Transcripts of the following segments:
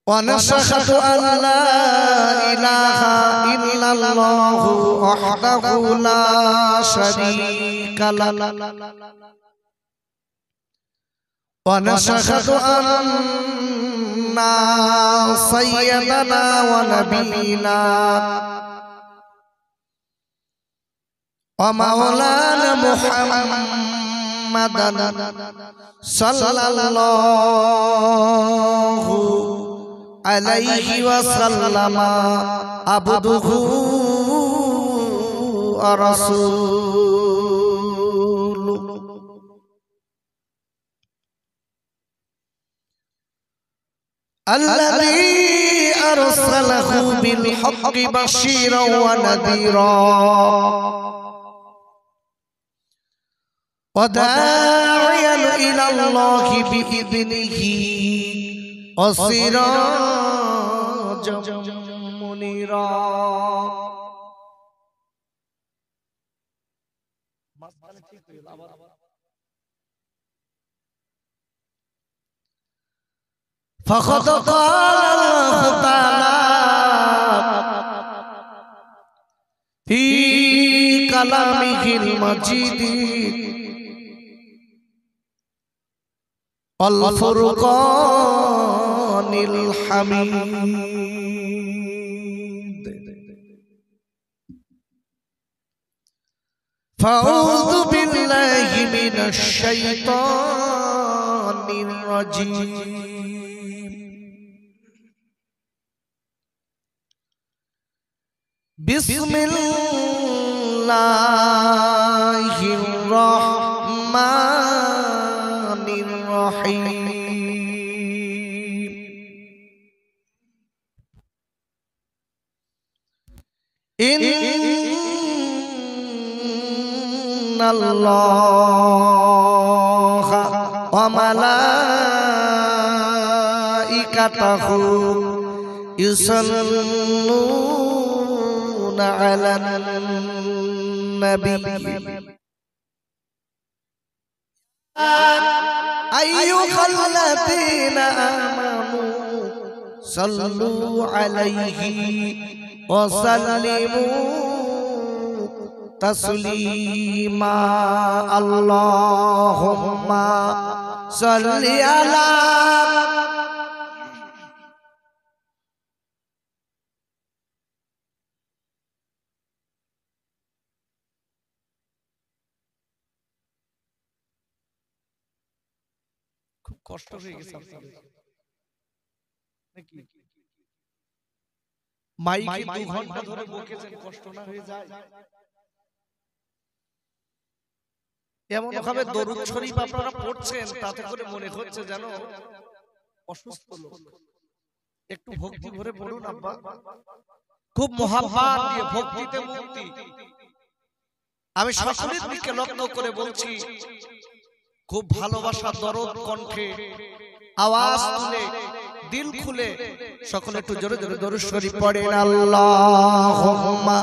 ونشهد أن لا إله إلا الله وحده لا شريك له ونشهد أن سيدنا ونبينا ومولانا محمدا صلى الله عليه وسلم عبده ورسوله الذي أرسله بالحق بشيرا ونذيرا وداعيا إلى الله بإذنه وسراجا منيرا فقد قال الله تعالى في كلامه المجيد والفرقان الحميد فأعوذ بالله من الشيطان الرجيم بسم الله الرحمن الرحيم إن الله وملائكته يصلون على النبي أيها الذين آمنوا صلوا عليه وسلموا تسليما اللهم صل على কষ্ট হয়ে গেছে নাকি মাইকে 2 ঘন্টা ধরে বকেছেন কষ্ট না হয়ে যায় এমন ভাবে দরুদ শরীফ আপনারা পড়ছেন তাতে করে মনে হচ্ছে যেন অসুস্থ লোক একটু ভক্তি ভরে পড়ুন আব্বা খুব মহব্বত দিয়ে ভক্তিতে মুক্তি আমি সকলের দিকে লক্ষ্য করে বলছি খুব ভালোবাসা দরদ কণ্ঠে আওয়াজ তুলে দিল খুলে সকলে একটু জোরে জোরে দরুদ শরীফ পড়েন আল্লাহুম্মা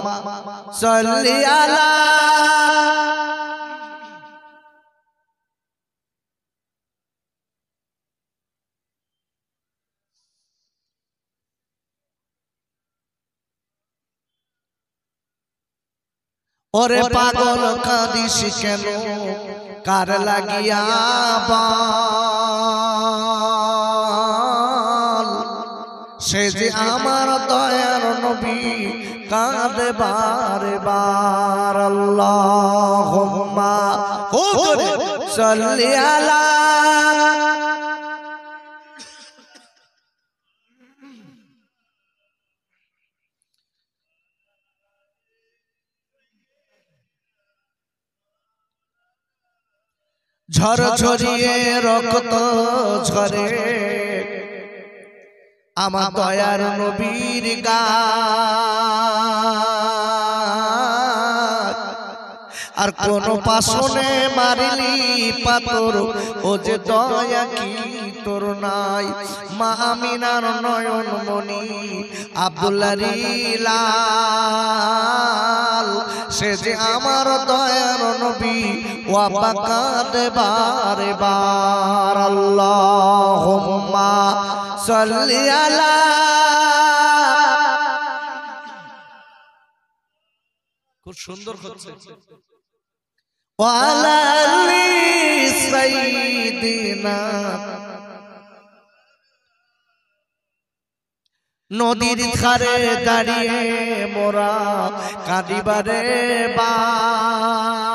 সাল্লি আলা ওরে পাগল কাঁদিস কেন কার লাগিয়া বাল সে যে আমার দয়ার নবী কাঁদে বারে বার আল্লাহুম্মা সাল্লি আলা ঝরঝরিয়ে রক্ত ঝরে আমার দয়ার নবীর গায় আর কোন পাশনে মারিলি পাথর ও যে দয়া কি তোর নাই মা আমিনার নয়ন মনি আব্দুল্লাহর লাল সে যে আমার দয়ার নবী ওয়া বাকাতে বারে বার আল্লাহুম্মা সাল্লি আলা খুব সুন্দর হচ্ছে ওয়া আলা আলি সাইয়্যিদিনা নদীর ধারে দাঁড়িয়ে মোরা কাঁদিবারে বার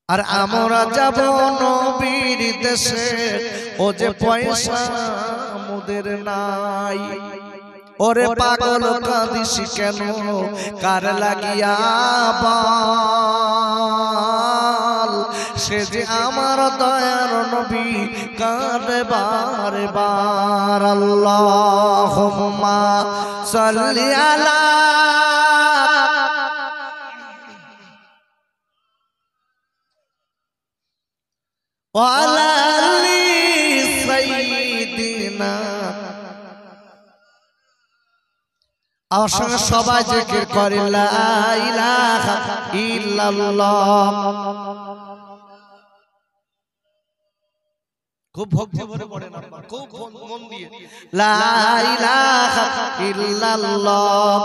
আর আমরা যাব নবীর দেশে ও যে পয়সা মোদের নাই ওরে পাগল কাঁদিস কেন কার লাগিয়া বাল সে যে আমার দয়ার নবী কাঁদে বারে বার আল্লাহুম্মা সাল্লি আলা ওয়া আলা আলি সাইয়্যিদিনা আমার সঙ্গে সবাই জিকির করে লা ইলাহা ইল্লাল্লাহ খুব ভক্তি ভরে পড়েন আপনারা খুব মন দিয়ে লা ইলাহা ইল্লাল্লাহ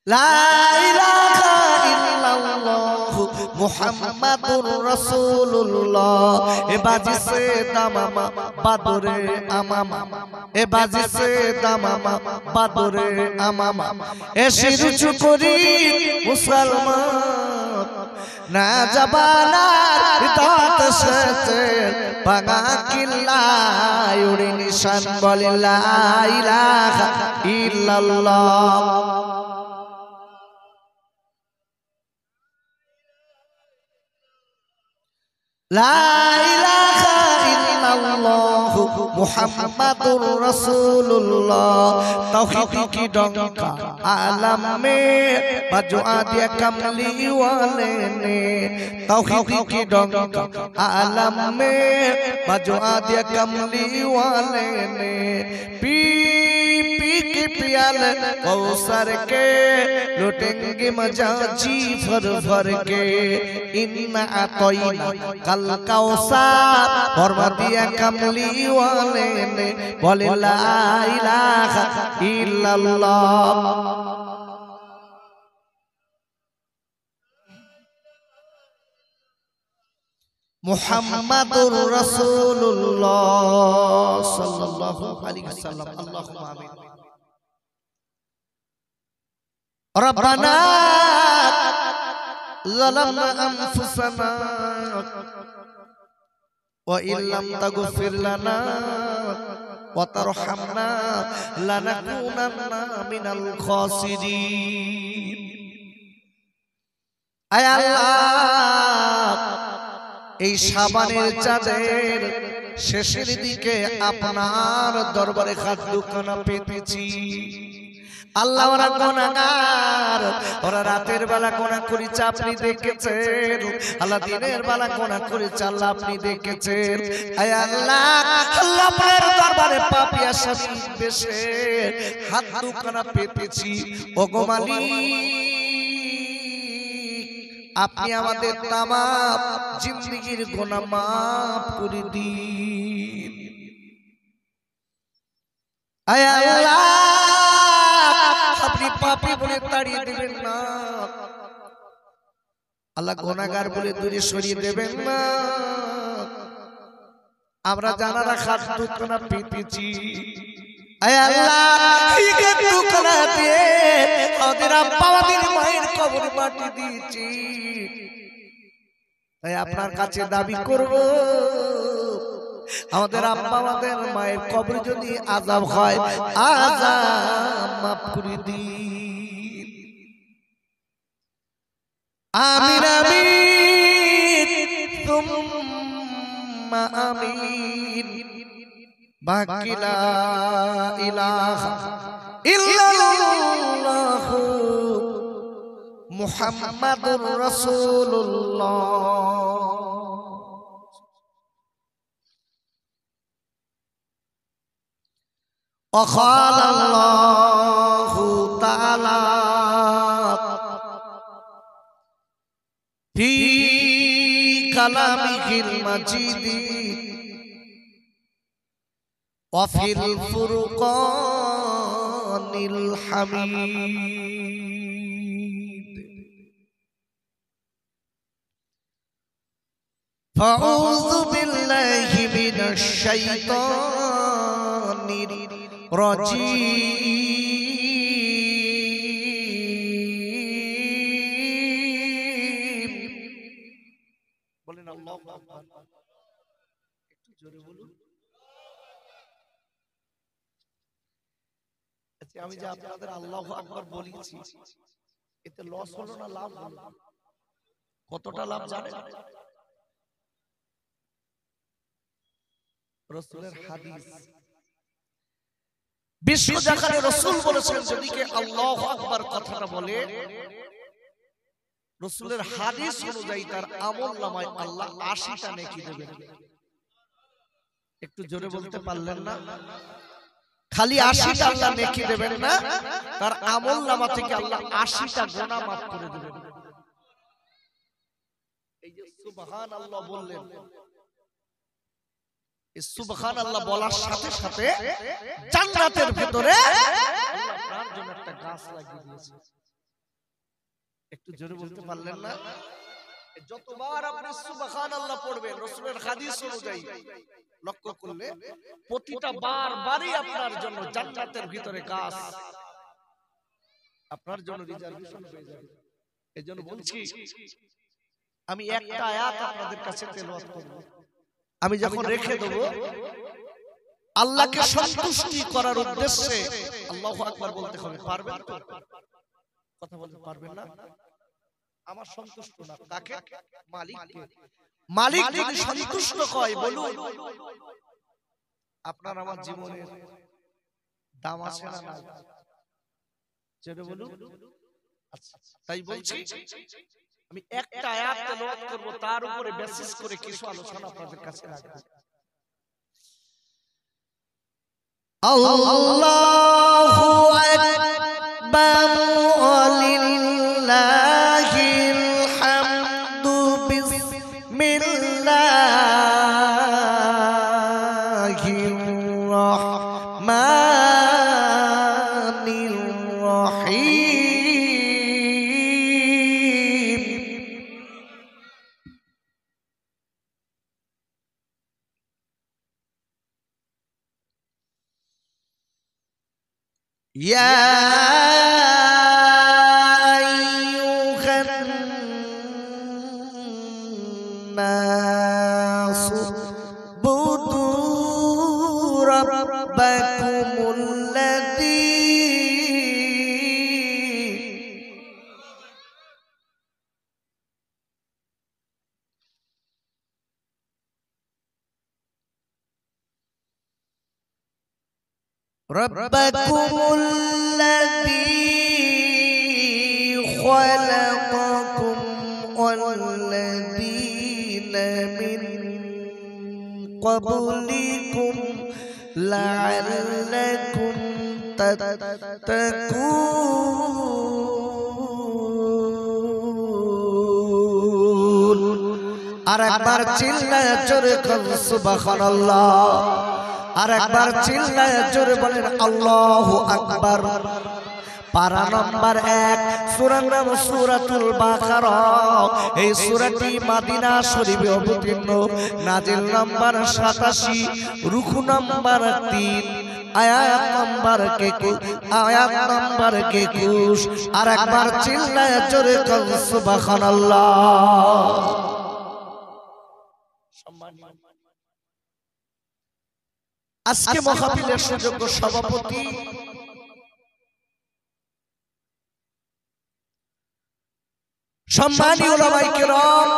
লা ইলাহা ইল্লাল্লাহ মুহাম্মাদুর রাসূলুল্লাহ এ বাজিছে দামামা বাদরে আমামা এ বাজিছে দামামা বাদরে আমামা এ শিরুচু করি মুসলমান না জাবালার দাঁত সেতে ভাঙা কিল্লা উড়ে নিশান বলে লা ইলাহা ইল্লাল্লাহ লা ইলাহা ইল্লাল্লাহ মুহাম্মাদুর রাসূলুল্লাহ তাওহীদ কি ডঙ্কা আলম মে বাজো আদিয়া কামলি ওয়ালে ने তাওহীদ কি ডঙ্কা আলম মে বাজো আদিয়া কামলি ওয়ালে ने पी पी के पियाल कौसर के लुटेंगे मजा जी भर भर के इन्ना अतोइना कल कौसर और दिया कमली वाले ने बोले ला इलाहा इल्लल्लाह मुहम्मदुर रसूलुल्लाह सल्लल्लाहु अलैहि वसल्लम अल्लाहुम्मा आमीन रब्बना ज़लमना अनफुसना व इल्लम तगफिर लना व तरहमना लनकुनन्ना मिनल खासिरीन आय अल्लाह এই শাবানের চাঁদের শেষের দিকে আপনার দরবারে হাত দুখানা পেতেছি আল্লাহ ওরা গুনাহগার ওরা রাতের বেলা গুনাহ করেছে আপনি দেখেছেন আল্লাহ দিনের বেলা গুনাহ করেছে আল্লাহ আপনি দেখেছেন আয় আল্লাহ আল্লাহ আপনার দরবারে পাপী আসামি বেশে হাত দুখানা পেতেছি ওগো মালিক আপনি আমাদের তামাম জিন্দেগীর গুনাহ মাফ করে দিন আয় আল্লাহ আপনি পাপী বলে তাড়িয়ে দিবেন না আল্লাহ গুনাহগার বলে দূরে সরিয়ে দেবেন না আমরা জানারা হাত দুখানা পেতেছি আয় আল্লাহ এই দুখানা দিয়ে আমাদের আব্বা আমাদের মায়ের কবর মাটি দিয়েছি তাই আপনার কাছে দাবি করব আমাদের আব্বা আমাদের মায়ের কবর যদি আযাব হয় আযাব মাফ করে দিন আমিন আমিন তুম্মা আমিন বাকি লা ইলাহা ইল্লাল্লাহ মুহাম্মাদুর রাসূলুল্লাহ وقال الله تعالى ফি কালামিহিল মাজিদ ওয়া ফিল ফুরকানিল হামিদ। ফাউযু বিল্লাহি মিনাশ শাইতানির রাজীম। বলেন আল্লাহু আকবার। একটু জোরে বলুন। আচ্ছা, আমি যে আপনাদের আল্লাহু আকবার বলেছি, এতে লস হলো না লাভ হলো? কতটা লাভ জানেন? রাসূলের হাদিস, বিশ্ব জাহানে রাসূল বলেছেন যদি কে আল্লাহু আকবার কথাটা বলে, রাসূলের হাদিস অনুযায়ী তার আমলনামায় আল্লাহ 80টা নেকি দেবেন। একটু জোরে বলতে পারলেন না? খালি 80টা আল্লাহ নেকি দেবেন না, তার আমলনামা থেকে আল্লাহ 80টা গুনাহ মাফ করে দেবেন। এই যে সুবহানাল্লাহ বললেন, এই সুবহানাল্লাহ বলার সাথে সাথে জান্নাতের ভিতরে আল্লাহ আপনার জন্য একটা গাছ লাগিয়ে দিয়েছে। একটু জোরে বলতে পারলেন না? যতবার আপনি সুবহানাল্লাহ পড়বেন রাসূলের হাদিস অনুযায়ী লক্ষ্য করলে প্রতিটা বারই আপনার জন্য জান্নাতের ভিতরে গাছ আপনার জন্য রিজার্ভেশন হয়ে যাবে। এজন্য বলছি, আমি একটা আয়াত আপনাদের কাছে তেলাওয়াত করব। আমি যখন রেখে দেব, আল্লাহকে সন্তুষ্টি করার উদ্দেশ্যে আল্লাহু আকবার বলতে হবে। পারবেন তো? কথা বলতে পারবেন না? আমার সন্তুষ্ট না, কাকে? মালিককে। মালিক যদি সন্তুষ্ট হয় বলুন, আপনার আমার জীবনের দাম আছে না নাই? যেটা বলুন। আচ্ছা, তাই বলছি আমি একটা আয়াত তেলাওয়াত করব, তার উপরে বেসিস করে কিছু আলোচনা আপনাদের কাছে রাখব। আল্লাহু আকবার ওয়ালিল্লাহিল হামদু বিসমিল্লাহির রাহমানির রহিম। ইয়া আইয়ুহান নাস বুদু রাব্বাকুমুল্লাযী خلقكم والذين من قبلكم لعلكم تتقون। আর একবার চিল্লায় জোরে বলুন সুবহানাল্লাহ। আর একবার চিল্লায় জোরে বলেন আল্লাহু আকবার। পারা নম্বর 1, সূরার নাম সূরাতুল বাকারা। এই সূরাটি মদিনা শরীফে অবতীর্ণ, নাজিল নম্বর 87, রুকু নম্বর 3, আয়াত নম্বর 21। আর একবার চিল্লায় জোরে বলুন সুবহানাল্লাহ। আজকে মাহফিলের সুযোগ্য সভাপতি সম্মানী উলামায়ে কেরাম,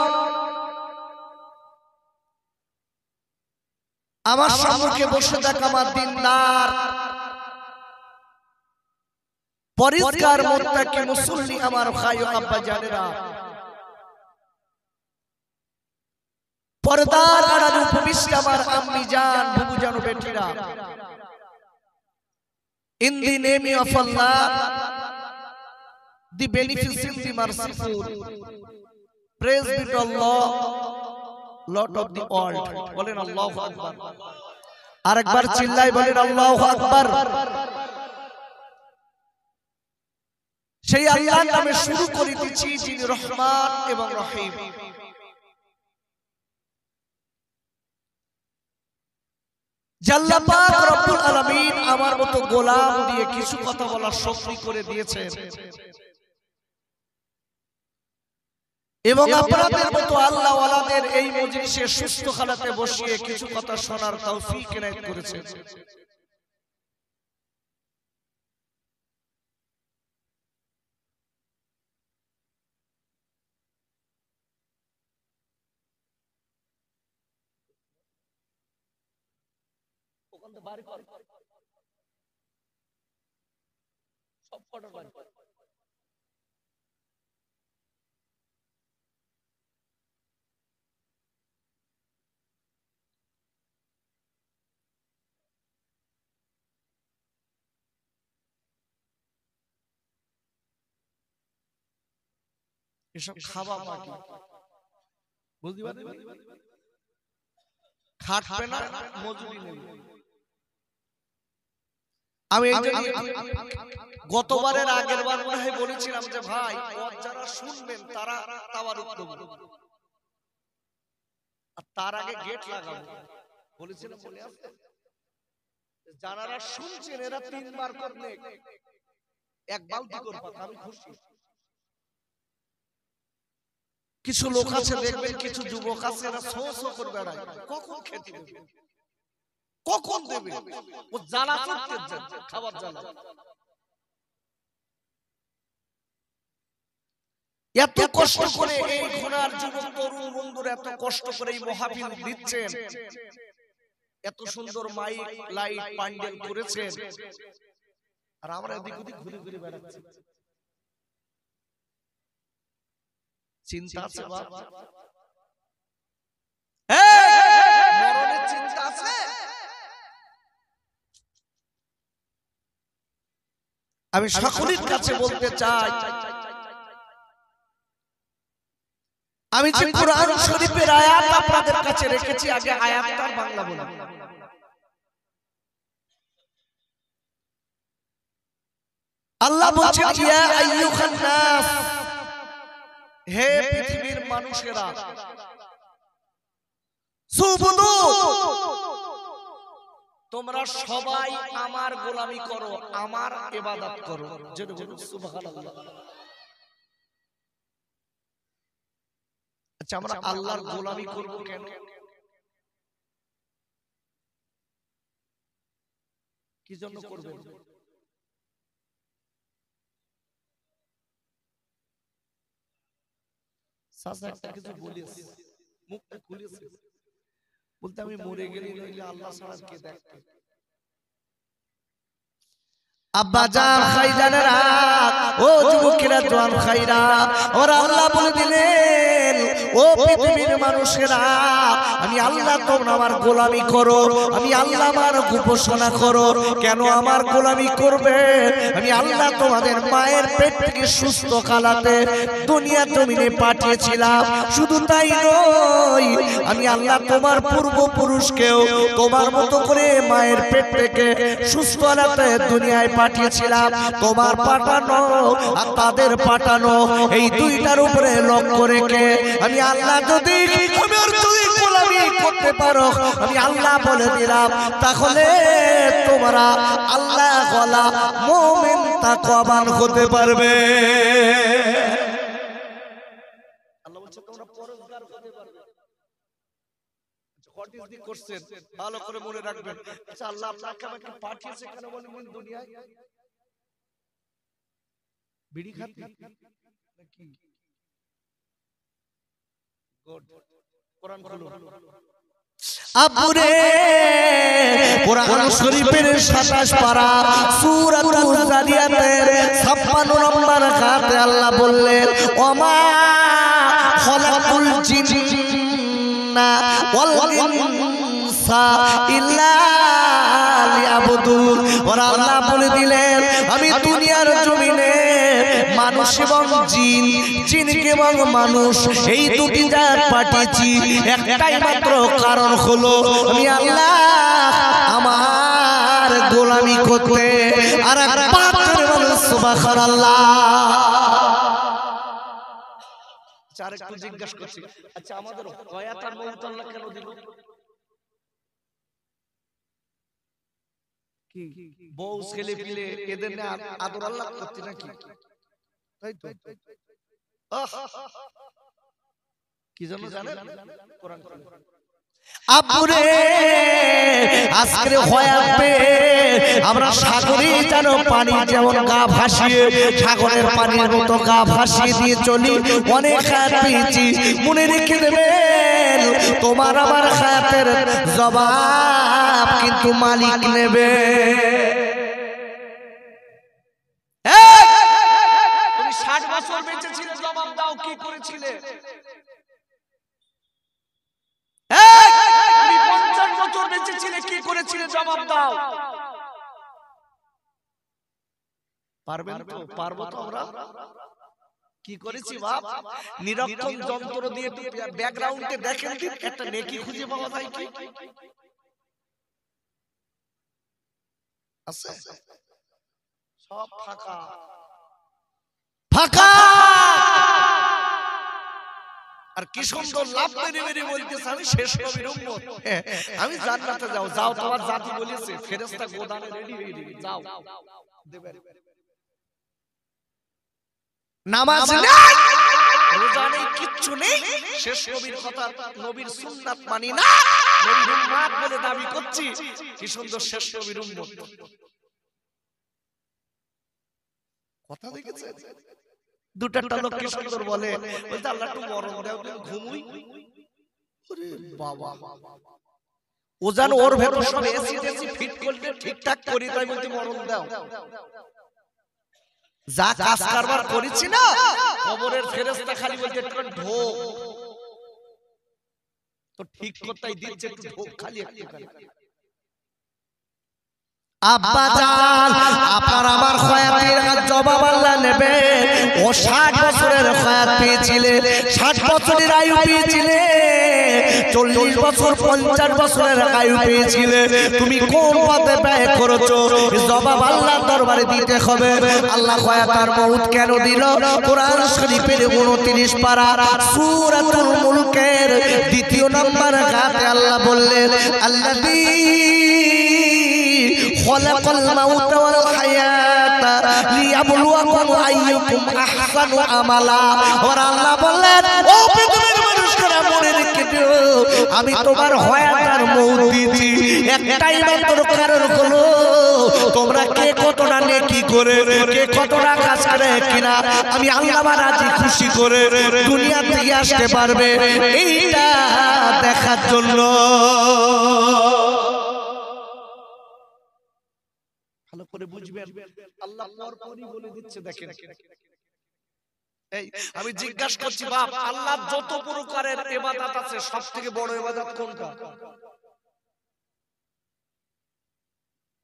আমার সম্মুখে বসে থাকা আমার দিনদার পরিষ্কার মুত্তাকি মুসল্লি আমার ভাই ও আব্বা জানেরা, পর্দার আড়ালে উপবিষ্ট আমার আম্মি জান, বুবু জান ও বেটিরা, in the name of Allah, the beneficent, the merciful, praise be to Allah lord of the world. বলেন আল্লাহু আকবার। আরেকবার চিল্লাই বলেন আল্লাহু আকবার। সেই আল্লাহর নামে শুরু করিতেছি যিনি রহমান এবং রহিম। আল্লাহ পাক রব্বুল আলামিন আমার মতো গোলাম দিয়ে কিছু কথা বলার শক্তি করে দিয়েছেন এবং আপনাদের মতো আল্লাহ ওয়ালাদের এই মজলিসে সুস্থ হালাতে বসিয়ে কিছু কথা শোনার তৌফিক এনায়েত করেছেন। এসব খাওয়া বাকি বুঝতে পারবেন, খাটবে না, মজুরি নেই। আমি গতবারের আগের বার মনে হয় বলেছিলাম যে ভাই যারা শুনবেন তারা তাওয়ারুক দেব, আর তার আগে গেট লাগাবো বলেছিলাম, মনে আছে? যারা শুনছেন এরা 3 বার করলে 1 বালতি করবে, আমি খুশি। কিছু লোক আছে দেখবেন, কিছু যুবক আছে এরা শো শো করে বেড়ায়, কখন খেতে দেবে, কখন দেবে, ও জ্বালা চড়তে খাবার জ্বালা। এত কষ্ট করে এই ঘোড়ার যুবক তরুণ বন্ধুরা এত কষ্ট করে এই মাহফিল দিচ্ছেন, এত সুন্দর মাইক লাইট প্যান্ডেল করেছেন, আর আমরা এদিক ওদিক ঘুরে ঘুরে বেড়াচ্ছি। চিন্তা আছে বাপ? মরণের চিন্তা আছে? আমি সকলের কাছে বলতে চাই, আমি যে কোরআন শরীফের আয়াত আপনাদের কাছে রেখেছি, আগে আয়াতটার বাংলা বলুন। আল্লাহ বলছেন, ইয়া আইয়ুহান নাস, হে পৃথিবীর মানুষেরা, সুবুদু, তোমরা সবাই আমার গোলামি করো, আমার ইবাদত করো। জোরে বলুন সুবহানাল্লাহ। আচ্ছা, আমরা আল্লাহর গোলামি করব কেন? কি জন্য করবেন? সাসা একটা কিছু বলেছে, মুখটা খুলেছে, বলতে আমি মরে গেলে নইলে আল্লাহ ছাড়া কে দেখবে। আব্বা জান খাইজানেরা, ও যুবকেরা, জওয়ান খাইরা, ওরা আল্লাহ বলে দিলেন, ও পৃথিবীর মানুষেরা, আমি আল্লাহ, তোমরা আমার গোলামি করো, আমি আল্লাহ আমার উপাসনা করো। কেন আমার গোলামি করবে? আমি আল্লাহ তোমাদের মায়ের পেট থেকে সুস্থ কালাতে দুনিয়া জমিনে পাঠিয়েছিলাম। শুধু তাই নয়, আমি আল্লাহ তোমার পূর্বপুরুষকেও তোমার মতো করে মায়ের পেট থেকে সুস্থ কালাতে দুনিয়ায় পাঠিয়েছিলাম। তোমার পাঠানো আর তাদের পাঠানো এই দুইটার উপরে লক্ষ্য রেখে আমি আল্লাহ যদি গোলামি করতে পারো, আমি আল্লাহ বলে দিলাম, তাহলে তোমরা আল্লাহ ওয়ালা মুমিন তাকওয়াবান হতে পারবে। আল্লাহ বলছে তোমরা পরহেজগার হতে পারবে। কটিজদি করছেন, ভালো করে মনে রাখবেন। আচ্ছা, আল্লাহ আপনাকে আমাকে পাঠিয়েছে কেন বলেন দুনিয়ায়? বিড়ি খাতে নাকি? গুড, কোরআন খুলুন। আবুরে কোরআন শরীফের 27 পারা সূরাতুল জারিয়াতের 56 নম্বর আয়াতে আল্লাহ বললেন, ওমা খালাকুল জিন্না ওয়াল ইনসা ইল্লা লিয়াবুদুন। ওরা আল্লাহ বলে দিলেন, আমি দুনিয়ার জমিনে মানুষ এবং জিন, জিনকে এবং মানুষ এই দুটি জাত পাঠিয়েছি একটাই মাত্র কারণ হলো আমি আল্লাহ আমার গোলামি করতে। আর সুবহানাল্লাহ। চার একটু জিজ্ঞাসা করছি, আচ্ছা আমাদের হায়াত আর মওত আল্লাহ কেন দিল? কি বউ ছেলে পিলে এদের না আদর আল্লাহ করতে নাকি? তাই তো কি জানো জানেন কোরআন আব্বুরে আজকে হায়াত পেয়ে আমরা সাগরে যেন পানি যেমন গা ভাসিয়ে সাগরের পানির মতো গা ভাসিয়ে দিয়ে চলি, অনেক হায়াত পেয়েছি। মনে রেখে দেবেন তোমার আমার হায়াতের জবাব কিন্তু মালিক নেবে। তুমি 60 বছর বেঁচে ছিলে, জবাব দাও কি করেছিলে? তুমি 50 বছর বেঁচে ছিলে, কি করেছিলে? জবাব দাও। পারবেন তো? পারবো তো আমরা? কি করেছি বাপ? নিরক্ষণ যন্ত্র দিয়ে ব্যাকগ্রাউন্ডে দেখেন কি একটা নেকি খুঁজে পাওয়া যায় কি? আছে? সব ফাঁকা ফাঁকা। আর কি সুন্দর লাভ মেরে মেরে বলতেছে আমি শেষ নবীর উম্মত, আমি জান্নাতে যাও। যাও, তোমার জাতি বলেছে ফেরেশতা গোদানে রেডি হয়ে গেছে, যাও দেবে। নামাজ নেই, রোজা নেই, কিচ্ছু নেই, শেষ নবীর কথা নবীর সুন্নাত মানি না, নবীর উম্মত বলে দাবি করছি। কি সুন্দর শেষ নবীর উম্মত। কথা দেখেছে? দুটা লোক কি সুন্দর বলে, বলতে আল্লাহ একটু মরণ দাও, ঘুমুই। ওরে বাবা, ও যেন ওর ভেতর সব এসি টেসি ফিট করতে ঠিকঠাক করি, তাই বলতে মরণ দাও। যা কাজ কারবার করেছি না, কবরের ফেরেশতা খালি বলতে একটু ঢোক, তো ঠিক করতেই দিচ্ছে, একটু ঢোক খালি একটু। আব্বা জান, আপনার আমার হায়াতের জবাব আল্লাহ নেবে। ও 60 বছরের হায়াত পেয়েছিলে, 60 বছরের আয়ু পেয়েছিলে, 40 বছর 50 বছরের আয়ু পেয়েছিলে, তুমি কোন পথে ব্যয় করেছো? জবাব আল্লাহ দরবারে দিতে হবে। আল্লাহ হায়াত আর মওত কেন দিল? কোরআন শরীফের 29 পারা সূরাতুল মুলকের 2 নম্বর আয়াতে আল্লাহ বললেন, আল্লাযী খলাকাল মাউতা ওয়াল হায়াতা লিয়াবলুয়াকুম আইয়ুকুম আহসানু আমালা। আর আল্লাহ বললেন, ও পৃথিবীর মানুষরা মনে রেখে দিও, আমি তোমার হায়াত আর মওত দিয়েছি একটাই মাত্র কারণ হলো তোমরা কে কতটা নেকি করে, কে কতটা কাজ করে কিনা আমি আল্লাহ রাজি খুশি করে দুনিয়াতে আসতে পারবে, এইটা দেখার জন্য। ভালো করে বুঝবেন, আল্লাহ পরপরই বলে দিচ্ছে। দেখেন, এই আমি জিজ্ঞাসা করছি বাপ, আল্লাহ যত প্রকারের ইবাদত আছে সবথেকে বড় ইবাদত কোনটা?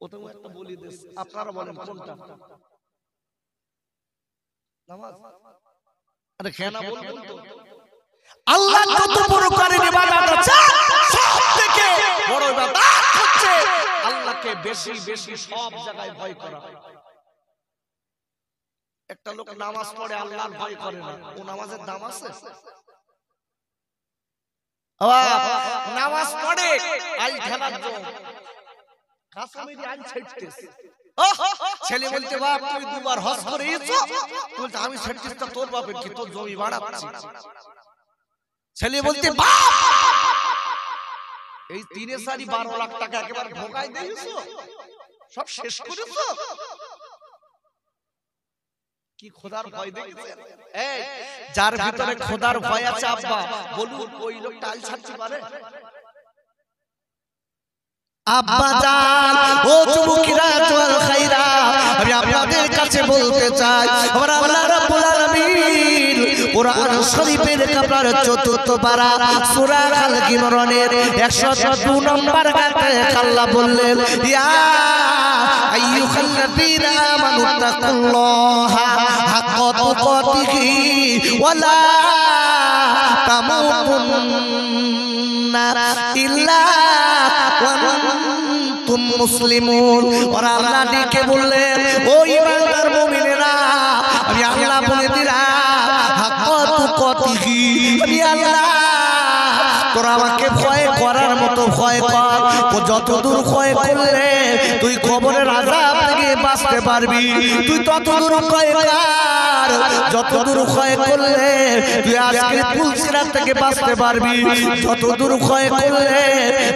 ওটাও একটা বলি দেন, আপনারা বলেন কোনটা? নামাজ। আরে কেন বলবেন তো? আল্লাহ যত প্রকারের ইবাদত আছে সবথেকে বড় ইবাদত হচ্ছে আল্লাহকে বেশি বেশি সব জায়গায় ভয় করা। একটা লোক নামাজ পড়ে আল্লাহর ভয় করে না, ও নামাজের দাম আছে? নামাজ পড়ে আইল খেলার জন্য কাসামেরি আইল ছেড়তেছে। ছেলে বলতে বাপ তুই 2 বার হজ করে এসো, বলতে আমি ছেড়তেছি, তোর বাপের কি, তোর জমি বাড়াচ্ছি। ছেলে বলতে বাপ এই 3.5 লাখ টাকা একেবারে ঢোকাই দিয়েছো, সব শেষ করেছো। কি খোদার ভয় দেখেছেন? এই যার ভিতরে খোদার ভয় আছে আব্বা বলুন, ওই লোকটা আল ছাড়তে পারে? আব্বা জান, ও যুবকেরা জওয়াল খাইরা, আমি আপনাদের কাছে বলতে চাই, আমরা আল্লাহ রাব্বুল আলামিন কোরআন শরীফের আপনার 4th পারা সূরা আল ইমরানের 102 নম্বর আয়াতে আল্লাহ বললেন, ইয়া আইয়ুহাল্লাযীনা আমানু তাকুল্লাহা হাক্কা তুকাতিহি ওয়া লা তামুতুন্না ইল্লা ওয়া আনতুম মুসলিমুন। আর আল্লাহ ডেকে বললেন, ও ঈমানদার মুমিনেরা, আমি আল্লাহ বলে দিলাম হাক্কা তুকাতিহি, আমি আল্লাহ তোরা আমাকে ভয় করার মতো ভয় কর। যতদূর ভয় করলে তুই কবরের আযাব থেকে বাঁচতে পারবি, তুই ততদূর ভয় কর। যতদূর ভয় করলে তুই আজকে পুলসিরাত থেকে বাঁচতে পারবি, যতদূর ভয় করলে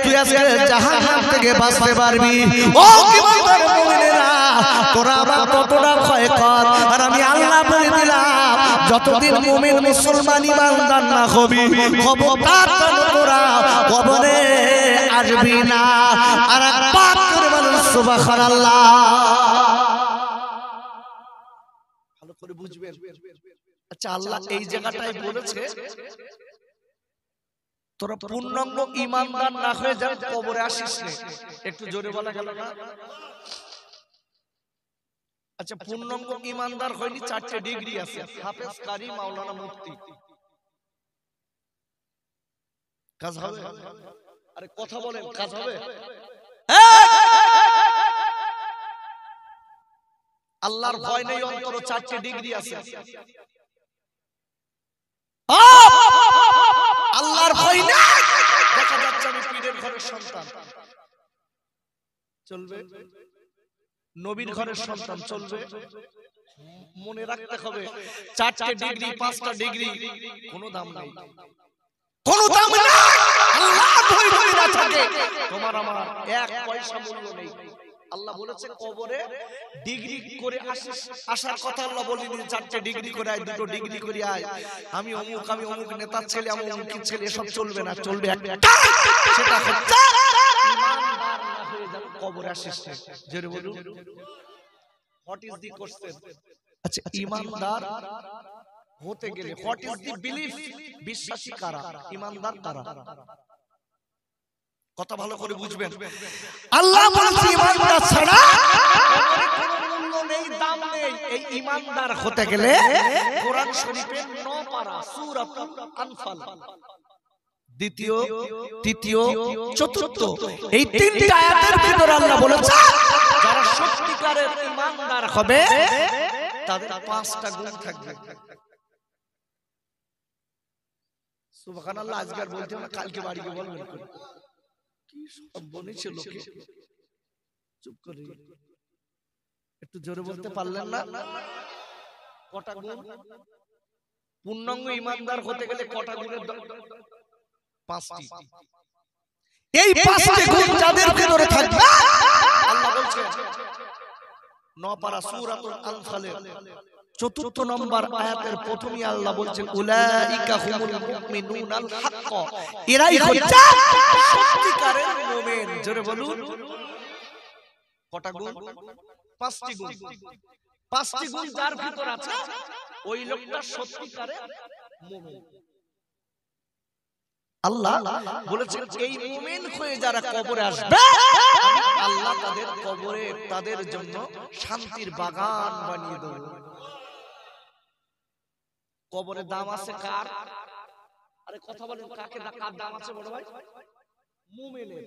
তুই আজকে জাহান্নাম থেকে বাঁচতে পারবি। ও ঈমানদার মুমিনেরা, তোরা আমার ততটা ভয় কর। আর আমি আল্লাহ বলে দিলাম, যতদিন মুমিন মুসলমান ঈমানদার না হবি, খবরদার তোরা কবরে আসবি না। আর পাক করে বলুন সুবহানাল্লাহ। ভালো করে বুঝবেন। আচ্ছা, আল্লাহ এই জায়গাটায় বলেছে তোরা পূর্ণাঙ্গ ঈমানদার না হয়ে যা কবরে আসিস না। একটু জোরে বলা গেল না? আচ্ছা, পূর্ণাঙ্গ ঈমানদার হয়নি, 4টে ডিগ্রি আছে, হাফেজ, কারি, মাওলানা, মুফতি। কাজ হবে? আরে কথা বলেন, কাজ হবে? আল্লাহর ভয় নেই অন্তরে, 4টে ডিগ্রি আছে। আল্লাহর ভয় নেই। দেখা যাচ্ছে আমি পীরের ঘরের সন্তান, চলবে? নবীর ঘরের সন্তান, চলবে? মনে রাখতে হবে, 4টে ডিগ্রি, 5টা ডিগ্রি কোনো দাম নাই, কোনো দাম নাই। আল্লাহ ভয় যদি না থাকে, তোমার আমার 1 পয়সা মূল্য নেই। আল্লাহ বলেছে কবরে ডিগ্রি করে আসার কথা আল্লাহ বলেনি 4টে ডিগ্রি করে আয়, 2টো ডিগ্রি করে আয়, আমি অমুক নেতার ছেলে, আমি অমুকের ছেলে, এসব চলবে না। চলবে একটা, সেটা হচ্ছে ঈমানদার না হয়ে যাবে কবরে আসিস না। জোরে বলুন, হোয়াট ইজ দি কোশ্চেন? আচ্ছা, ঈমানদার হতে গেলে হোয়াট ইজ দি বিলিফ? বিশ্বাসী কারা, ঈমানদার কারা? কথা ভালো করে বুঝবেন। আল্লাহ বলেছে ঈমানদার ছাড়া কবরে কোনো মূল্য নেই, দাম নেই। এই ঈমানদার হতে গেলে কোরআন শরীফের 9 পারা সূরাতুল আনফাল, দ্বিতীয়, তৃতীয়, চতুর্থ, এই 3টা আয়াতের ভিতর আল্লাহ বলেছে যারা সত্যিকারের ঈমানদার হবে তাদের 5টা গুণ থাকবে। সুবহানাল্লাহ। আজকে আর বলতে হবে না, কালকে বাড়ি গিয়ে বলবেন। কি সব বলেছে লোকে, চুপ করে একটু জোরে বলতে পারলেন না? কটা গুণ? পূর্ণাঙ্গ ঈমানদার হতে গেলে কটা গুণের? 5টি। এই 5টি গুণ যাদের ভিতরে থাকবে আল্লাহ বলছেন 9 পারা সূরাতুল আনফালের 4 নম্বর আয়াতের প্রথমেই আল্লাহ বলছেন উলাইকা হুমুল মুমিনুনাল হক, এরাই হচ্ছে সত্যিকারের মুমিন। জোরে বলুন, কটা গুণ? 5টি গুণ। 5টি গুণ যার ভিতর আছে ওই লোকটা সত্যিকারের মুমিন। আল্লাহ বলেছেন এই মুমিন হয়ে যারা কবরে আসবে, আল্লাহ তাদের কবরে তাদের জন্য শান্তির বাগান বানিয়ে দেব। কবরে দাম আছে কার? আরে কথা বলেন, কাকে কার দাম আছে বড় ভাই? মুমিনের।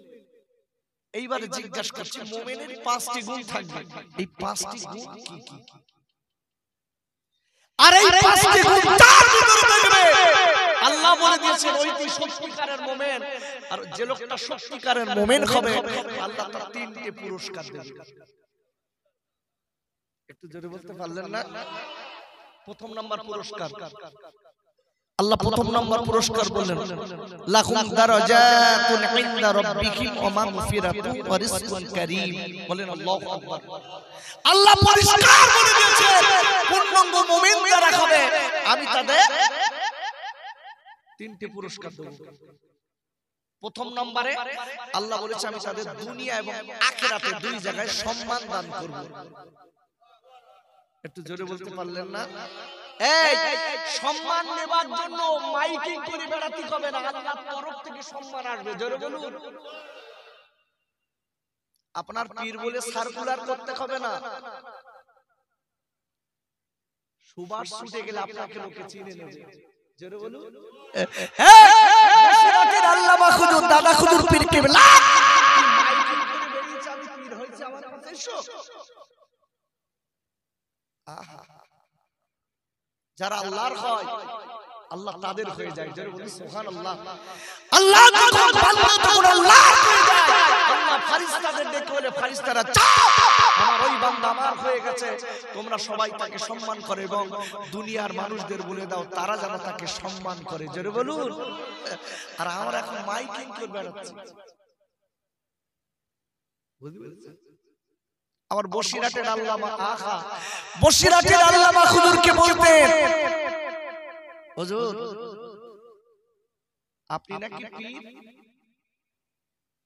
এইবারে জিজ্ঞাসা করছি, মুমিনের 5টি গুণ থাকবে, এই 5টি গুণ কি কি? আর এই 5টি গুণ তার ভিতরে থাকবে আল্লাহ বলে দিয়েছেন ওই তুই সত্যিকারের মুমিন। আর যে লোকটা সত্যিকারের মুমিন হবে আল্লাহ তার 3টে পুরস্কার দেবে। একটু জোরে বলতে পারলেন না? প্রথম নাম্বার পুরস্কার আল্লাহ প্রথম নাম্বার পুরস্কার বললেন লাহুম দারাজাতুন ইনদা রাব্বিহিম ওয়া মাগফিরাতুন ওয়া রিজকুন কারীম। বলেন আল্লাহু আকবার। আল্লাহ পরিষ্কার বলে দিয়েছেন পূর্ণাঙ্গ মুমিন যারা হবে আমি তাদের 3টে পুরস্কার দেব। প্রথম নম্বরে আল্লাহ বলেছে আমি তাদের দুনিয়া এবং আখিরাতে 2 জায়গায় সম্মান দান করব। একটু জোরে বলতে পারলেন না? এই সম্মান নেবার জন্য মাইকিং করে বেড়াতে হবে না, আল্লাহর তরফ থেকে সম্মান আসবে। জোরে বলুন। আপনার পীর বলে সার্কুলার করতে হবে না, সুবাস ছুটে গেলে আপনাকে লোকে চিনে নেবে। জোরে বলুন, বসিরহাটের আল্লামা হুজুর দাদা হুজুর পীর কেবলা মাইকিং করে বেরিয়েছে, আমি পীর হয়েছে, আমার কাছে এসো। আহা, যারা আল্লাহর হয় আল্লাহ তাদের হয়ে যায়। যারা বলি সুবহানাল্লাহ, আল্লাহ যখন বান্দা তখন আল্লাহ হয়ে যায়। আল্লাহ ফেরেশতাদের ডেকে বলে, ফেরেশতারা চাও আমার ওই বান্দা আমার হয়ে গেছে, তোমরা সবাই তাকে সম্মান করে এবং দুনিয়ার মানুষদের বলে দাও তারা যেন তাকে সম্মান করে। জোরে বলুন। আর আমরা এখন মাইকিং করে বেড়াচ্ছি, বুঝতে পেরেছেন? আমার বসিরহাটের আল্লামা আহা, বসিরহাটের আল্লামা হুজুরকে বলতেন, হুজুর আপনি নাকি পীর?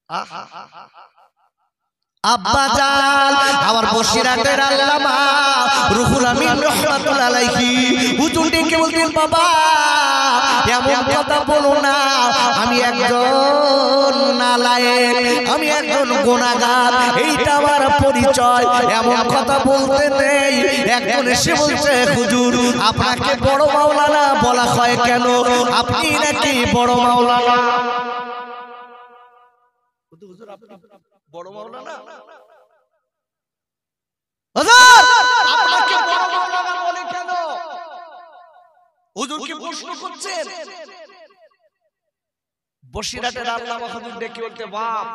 আহা, আব্বা জান আমার বসিরহাটের আল্লামা রুহুল আমিন রাহমাতুল্লাহ আলাইহি হুজুর ডেকে বলতেন, বাবা এমন কথা বলো না, আমি একজন নালায়েক, আমি একজন গুনাহগার, এইটা আমার পরিচয়, এমন কথা বলতে নেই। একজন এসে বলছে, হুজুর আপনাকে বড় মাওলানা বলা হয় কেন? আপনি নাকি বড় মাওলানা? হুজুর আপনি বড় মাওলানা? হুজুর আপনাকে বড় মাওলানা বলে কেন? হুজুরকে প্রশ্ন করছেন। বসিরহাটের আল্লামা হুজুর ডেকে বলতে, বাপ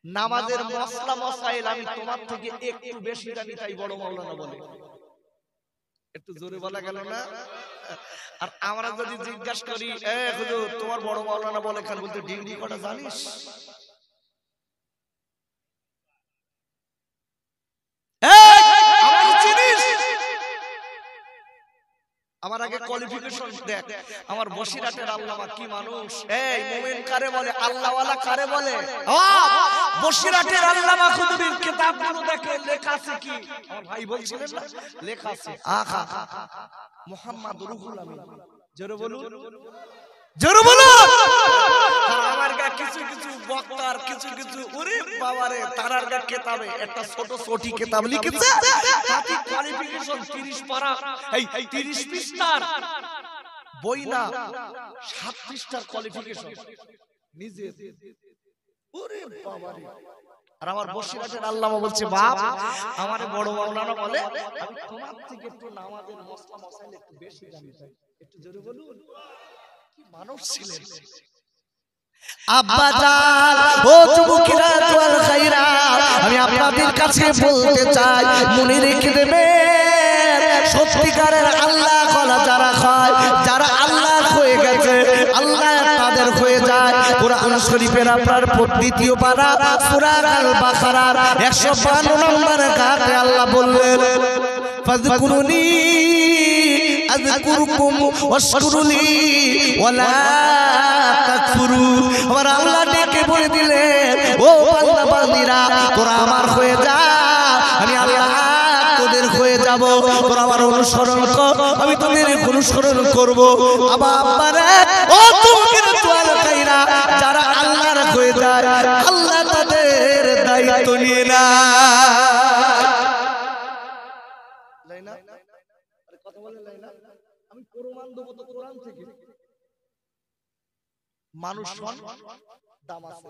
নামাজের মশলা মশাইল আমি তোমার থেকে একটু বেশি জানি, তাই বড় মাওলানা বলে। একটু জোরে বলা গেল না? আর আমরা যদি জিজ্ঞাসা করি, এ হুজুর তোমার বড় মাওলানা বলে কেন? বলতে ডিগ্রি কটা জানিস? আমার আগে কোয়ালিফিকেশন দেখ। আমার বসিরহাটের আল্লামা কি মানুষ! এই মুমিন কারে বলে, আল্লাহওয়ালা কারে বলে? বসিরহাটের আল্লামা হুজুরের কিতাবগুলো দেখে লেখা আছে কি? আমার ভাই বলছিলেন না, লেখা আছে আহা মুহাম্মদ রুহুল আমিন। জোরে বলুন, জোরে বলুন। আমার গা কিছু কিছু বক্তার কিছু কিছু ওরে বাবারে তারার গা কিতাবে একটা ছোট ছোটি কিতাব লিখেছে, তাতে কোয়ালিফিকেশন 30 পারা, এই 30 পৃষ্ঠার বই না, 7 পৃষ্ঠার কোয়ালিফিকেশন নিজে। ওরে বাবারে! আর আমার বসিরহাটের আল্লামা বলছে, বাপ আমারে বড় মাওলানা বলে, আমি তোমার থেকে একটু নামাজের মশলা মশাইল একটু বেশি জানি। একটু জোরে বলুন, কি মানুষ ছিলেন! আব্বা জান ও যুবকেরা ওয়াল খাইরা, আমি আপনাদের কাছে বলতে চাই, মনে রেখে দেবেন সত্যিকারের আল্লাহ কলা যারা হয়, যারা আল্লাহ হয়ে গেছে আল্লাহ তাদের হয়ে যায়। কোরআন শরীফের আপনার দ্বিতীয় পারা সূরা আল বাকারার 152 নম্বর আয়াতে আল্লাহ বললেন, ফাযকুরুনি আযকুরুকুম ওয়াশকুরুলি ওয়ালা তাকফুরু। আমার আল্লাহ ডেকে বলে দিলেন, ও বান্দা বান্দীরা তোরা আমার হয়ে যা, আমি আল্লাহ তোদের হয়ে যাব, তোরা আমার অনুসরণ কর, আমি তোদের অনুসরণ করব। আবারে ও তুমির তোয়াল কাইরা, যারা আল্লাহর হয়ে যায় আল্লাহ তাদের দায়িত্ব নিয়ে না। লাইনা আরে কথা বলে লাইনা, আমি প্রমাণ দেব তো কোরআন থেকে। মানুষ দাম আছে,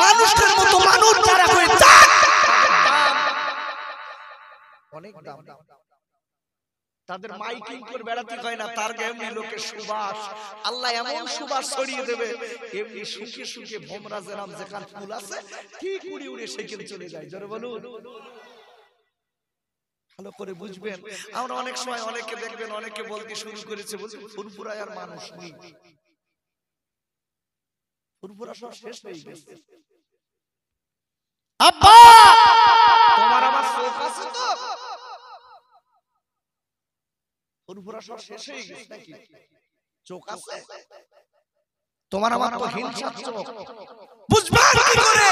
মানুষের মতো মানুষ যারা হয়ে যায় অনেক দাম। তাদের মাইকিং করে বেড়াতে হয় না, তার এমনি লোকের সুবাস আল্লাহ এমন সুবাস ছড়িয়ে দেবে, এমনি সুখে সুখে ভোমরা জেরাম যেখান ফুল আছে ঠিক উড়ে উড়ে সেখানে চলে যায়। জোরে বলুন, ভালো করে বুঝবেন। আমরা অনেক সময় অনেকে দেখবেন অনেকে বলতে শুরু করেছে, বলছে ফুরফুরায় আর মানুষ নেই, ফুরফুরা সব শেষ হয়ে গেছে। আব্বা তোমার আমার চোখ আছে তো, ফুরফুরা সব শেষ হয়ে গেছে নাকি? চোখ আছে তোমার আমার তো হিংসার চোখ, বুঝবা কি করে?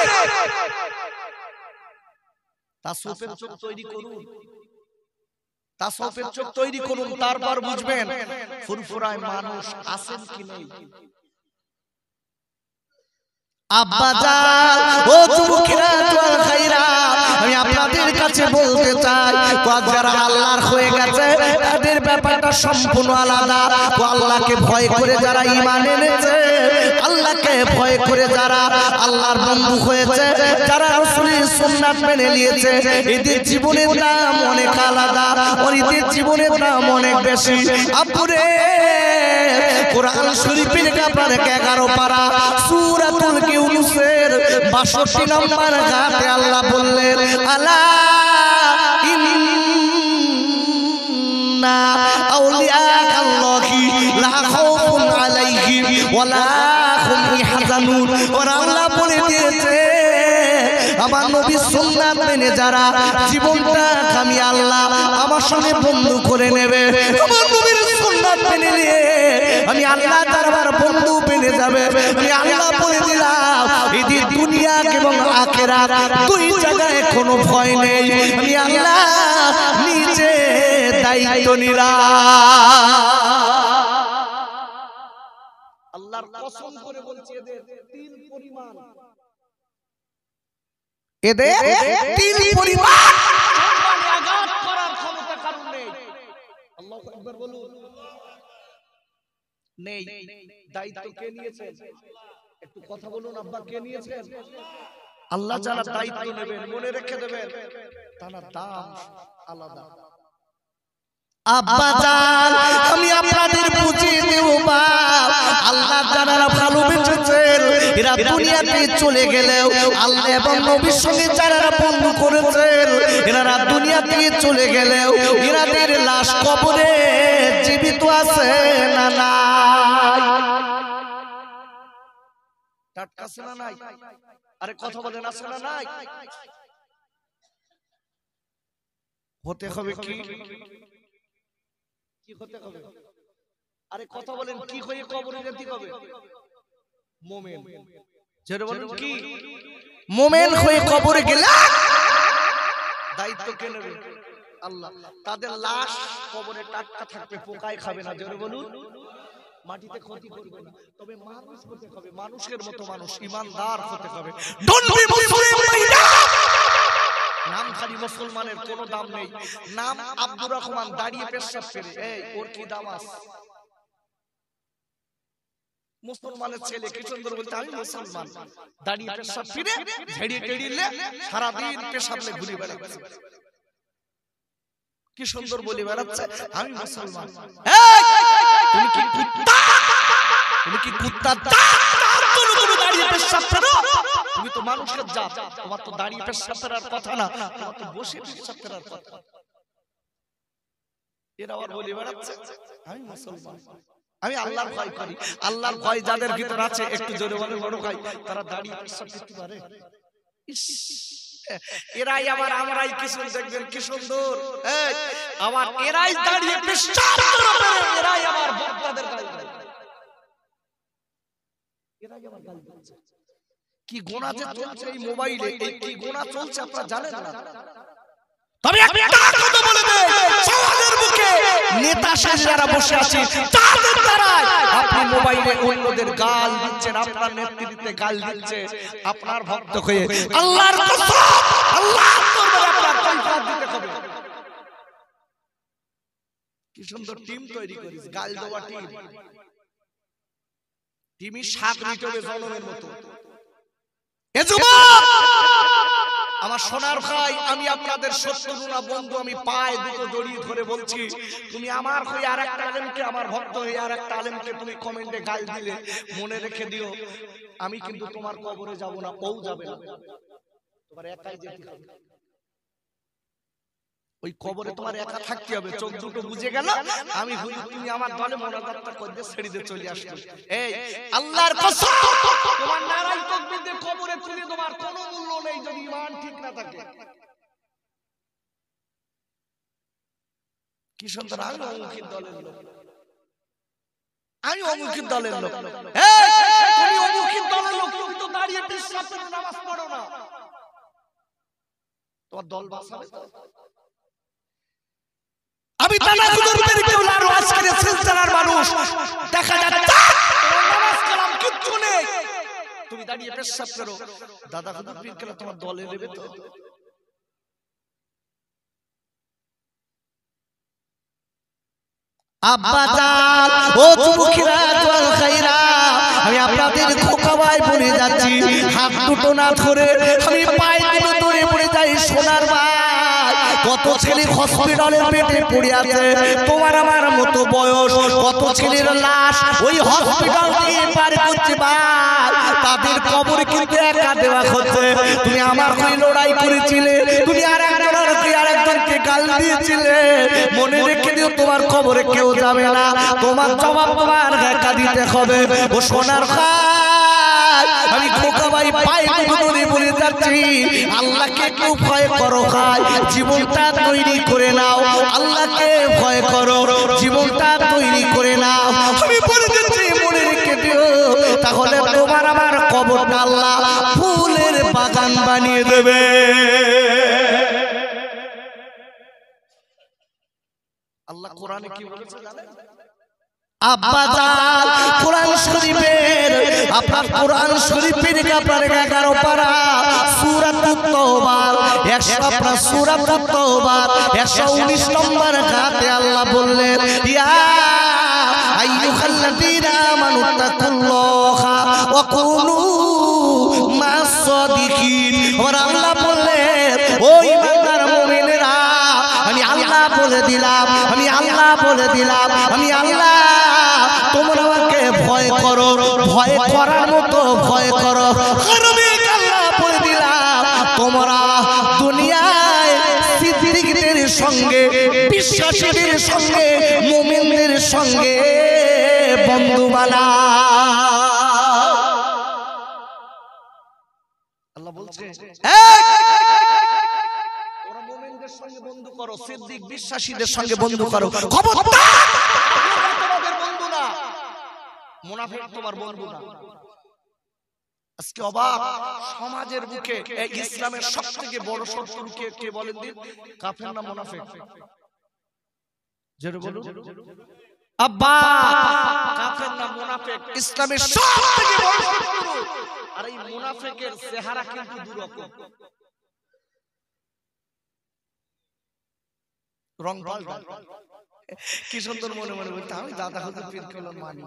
তাসওয়ুফের চোখ তৈরি করুন, তাসওয়ুফের চোখ তৈরি করুন, তারপর বুঝবেন ফুরফুরায় মানুষ আছেন কি নেই। আব্বাজান ও যুবকেরা তোয়াল খাইরা আমি আপনাদের কাছে বলতে চাই যারা আল্লাহর হয়ে গেছে তাদের ব্যাপারটা সম্পূর্ণ আলাদা। আল্লাহকে ভয় করে যারা ঈমান এনেছে, আল্লাহকে ভয় করে যারা আল্লাহর বন্ধু হয়েছে, যারা রাসূলের সুন্নাত মেনে নিয়েছে, এদের জীবনের নাম অনেক আলাদা, আর এদের জীবনের নাম অনেক বেশি। আপুরে কোরআন শরীফের আপনার 11 পারা সূরাতুল ইউনূসের 62 নম্বর আয়াতে আল্লাহ বললেন আলা ইন্না আউলিয়াআল্লাহি লা খাউফুন আলাইহিম ওয়া লা হুম ইয়াহজানুন। আর আল্লাহ বলে দিয়েছে আমার নবীর সুন্নাত মেনে যারা জীবনটা আমি আল্লাহ আমার সঙ্গে বন্ধু করে নেবে, আমার নবীর সুন্নাত মেনে নিয়ে আমি আল্লাহ দরবার বন্ধু পেয়ে যাবে। আমি আল্লাহ বলে দিলাম এদের দুনিয়া এবং আখিরাত দুই জায়গায় কোনো ভয় নেই। আমি আল্লাহ নিজে দায়িত্ব নিলাম। আল্লাহর কসম করে বলছি এদের তিল পরিমাণ, এদের তিল পরিমাণ আঘাত করার ক্ষমতা কারণ নেই। আল্লাহু আকবার বলুন। নেই। দায়িত্ব কে নিয়েছেন? একটু কথা বলুন আব্বা, কে নিয়েছেন? আল্লাহ যারা দায়িত্ব নেবেন মনে রেখে দেবেন তার দাম আলাদা। আব্বাজান আমি আপনাদের বুঝিয়ে দেব বাপ, আল্লাহ যারা ভালোবেসেছেন এরা দুনিয়াতে চলে গেলেও আল্লাহ এবং নবীর সঙ্গে যারা বন্ধু করেছেন এরা দুনিয়া থেকে চলে গেলেও এদের লাশ কবরে জীবিত আছে না নাই? টাটকা আছে না নাই? আরে কথা বলেন আছে না নাই? হতে হবে কি কি হতে হবে? আরে কথা বলেন কি হয়ে কবরে যেতে হবে? মুমিন। যারা বলেন কি মুমিন হয়ে কবরে গেলে দায়িত্ব কে নেবে? আল্লাহ। তাদের লাশ কবরে টাটকা থাকবে, পোকায় খাবে না। যারা বলুন মাটিতে ক্ষতি করবে না, তবে মানুষ হতে হবে, মানুষের মতো মানুষ, ঈমানদার হতে হবে। ডোন্ট বি মুসলিম মাইনা। নাম খালি মুসলমানের কোনো দাম নেই। নাম আব্দুর রহমান, দাঁড়িয়ে পেশাব করে, এই ওর কি দাম আছে? মুসলমানের ছেলে কি সুন্দর বলতে আমি মুসলমান, দাঁড়িয়ে পেশাব করে ঝেড়িয়ে টেড়িয়ে সারা দিন পেশাবলে ঘুরে বেড়াচ্ছে, কি সুন্দর বলে বেড়াচ্ছে আমি মুসলমান। তুমি কি কুত্তা? তুমি কি কুত্তা? দাঁড়িয়ে পেশাব করো? তুমি তো মানুষের জাত, তোমার তো দাঁড়িয়ে পেশাব করার কথা না, তোমার তো বসে পেশাব করার কথা। এরা আবার বলে বেড়াচ্ছে আমি মুসলমান, আমি আল্লাহর ভয় করি। আল্লাহর ভয় যাদের ভিতর আছে একটু জোরে বলে বড় ভাই, তারা দাঁড়িয়ে পেশাব করতে পারে। এরাই আবার আমরাই কিছু দেখবেন কি সুন্দর, আবার এরাই দাঁড়িয়ে পেশাব করতে পারে, এরাই আবার বক্তাদের গালি দেয়, এরাই আবার গালি দিচ্ছে। কি গোনা যে চলছে এই মোবাইলে, এই কি গোনা চলছে আপনারা জানেন না। তবে একটা কথা বলে দেই, সমাজের বুকে নেতা যারা বসে আছে তাদের দ্বারা আপনি মোবাইলে অন্যদের গাল দিচ্ছেন, আপনার নেতৃত্বে গাল দিচ্ছে, আপনার ভক্ত হয়ে আল্লাহর কসম আল্লাহর দরবারে আপনার কৈফিয়ত দিতে হবে। কি সুন্দর টিম তৈরি করিস, গাল দেওয়া টিম, টিমই শাক নিটবে জনমের মতো। এ যুবক আমার সোনার ভাই, আমি আপনাদের শত্রু না বন্ধু, আমি পায়ে দুটো জড়িয়ে ধরে বলছি, তুমি আমার হয়ে আর একটা আলেমকে, আমার ভক্ত হয়ে আর একটা আলেমকে তুমি কমেন্টে গাল দিলে মনে রেখে দিও, আমি কিন্তু তোমার কবরে যাব না, ও যাবে না, তোমার একাই যেতে হবে। ওই কবরে তোমার একা থাকতে হবে। চোখ দুটো বুঝে গেল আমি হুজুর, তুমি আমার দলে মোনাজাতটা করে ছেড়ে দিয়ে চলে আসবে। এই আল্লাহর কসম তোমার নারাই তাকবীর দিয়ে কবরে তুলে তোমার কোনো মূল্য নেই যদি ঈমান ঠিক না থাকে। কি সুন্দর, আমি অমুকের দলের লোক, আমি অমুকের দলের লোক। এই তুমি অমুকের দলের লোক, তুমি তো দাঁড়িয়ে পেশাব করে নামাজ পড়ো না, তোমার দল বাঁচাবে তো? আমি তানাকুদুর মেডিকেল আর আজকের সিলসিলার মানুষ দেখা যাচ্ছে নামাজ কালাম কিচ্ছু নেই, তুমি দাঁড়িয়ে পেশাব করো, দাদা হুজুর পীর কেবলা তোমার দলে নেবে তো? আব্বাজান ও যুবকেরা ওয়াল খাইরা, আমি আপনাদের খোকা ভাই বলে যাচ্ছি, হাত দুটো না ধরে আমি পায়ে দুটো ধরে পড়ে যাই। সোনার ভাই, কত ছেলে হসপিটালের পেটে পড়ে আছে তোমার আমার মতো বয়স, কত ছেলের লাশ ওই হসপিটাল দিয়ে পার করছে ভাই, তাদের কবর কিন্তু একা দেওয়া হচ্ছে। তুমি আমার হয়ে লড়াই করেছিলে, তুমি আরেকজনকে গাল দিয়েছিলে, মনে রেখে দিও তোমার কবরে কেউ যাবে না, তোমার জবাব তোমার একা দিতে হবে। ও সোনার ভাই, আমি খোকা ভাই পায়ে ধরে বলে যাচ্ছি, আল্লাহকে একটু ভয় করো ভাই, জীবনটা তৈরি করে নাও, আল্লাহকে ভয় করো, জীবনটা তৈরি করে নাও। আমি বলে যাচ্ছি মনে রেখে দিও, তাহলে তোমার আমার কবরটা আল্লাহ ফুলের বাগান বানিয়ে দেবে। আল্লাহ কোরআনে কি বলেছে জানেন? আব্বাজান কোরআন শরীফের, আপনার কোরআন শরীফের আপনার 11 পারা সূরাতুত তাওবা 119 নম্বর আয়াতে আল্লাহ বললেন, ইয়া আইয়ুহাল্লাযীনা আমানু তাকুল্লাহা ওয়া কুনু মাস সাদিকিন। আর আল্লাহ বললেন, ও ঈমানদার মুমিনেরা, আমি আল্লাহ বলে দিলাম, আমি আল্লাহ বলে দিলাম, আমি আল্লাহ, তোমরা আমাকে ভয় করো, ভয় করার মতো ভয় করো। আর আমি আল্লাহ বলে দিলাম, তোমরা দুনিয়ায় সিদ্দিকদের সঙ্গে, বিশ্বাসীদের সঙ্গে, মুমিনদের সঙ্গে বন্ধু বানাও। আল্লাহ বলছে, তোমরা মুমিনদের সঙ্গে বন্ধু করো, সিদ্দিক বিশ্বাসীদের সঙ্গে বন্ধু করো, খবরদার তোমাদের বন্ধু না, মুনাফিক তোমার বন্ধু না। আজকে অবাক সমাজের বুকে এই ইসলামের সবথেকে বড় শত্রু কে বলেন দিন? কাফের না মুনাফিক? জোরে বলুন আব্বা, কাফের না মুনাফিক ইসলামের সবথেকে বড় শত্রু। আর এই মুনাফিকের চেহারা কিন্তু দুরকম, রং পাল্টা। কি সুন্দর মনে মনে বলতে, আমি দাদা হুজুর পীর কেবলার মানি,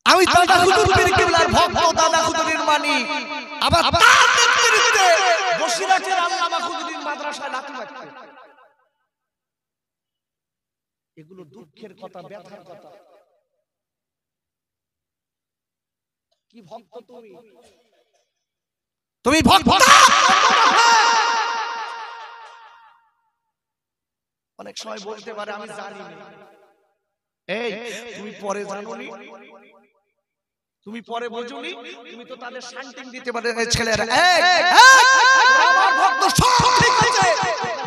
আমি দাদা হুজুর পীর কেবলার ভক্ত, দাদা হুজুরের মানি। আবার তার নেতৃত্বে বসিরহাটের আল্লামা হুজুরের মাদ্রাসায় লাঠি মারতে। এগুলো দুঃখের কথা, ব্যথার কথা। কি ভক্ত তুমি? তুমি ভক্ত। অনেক সময় বলতে পারে আমি জানি না। এই তুমি পরে জানোনি, তুমি পরে বোঝোনি, তুমি তো তাদের শান্তিং দিতে পারে ছেলেরা, আমার ভক্ত সব ঠিক আছে,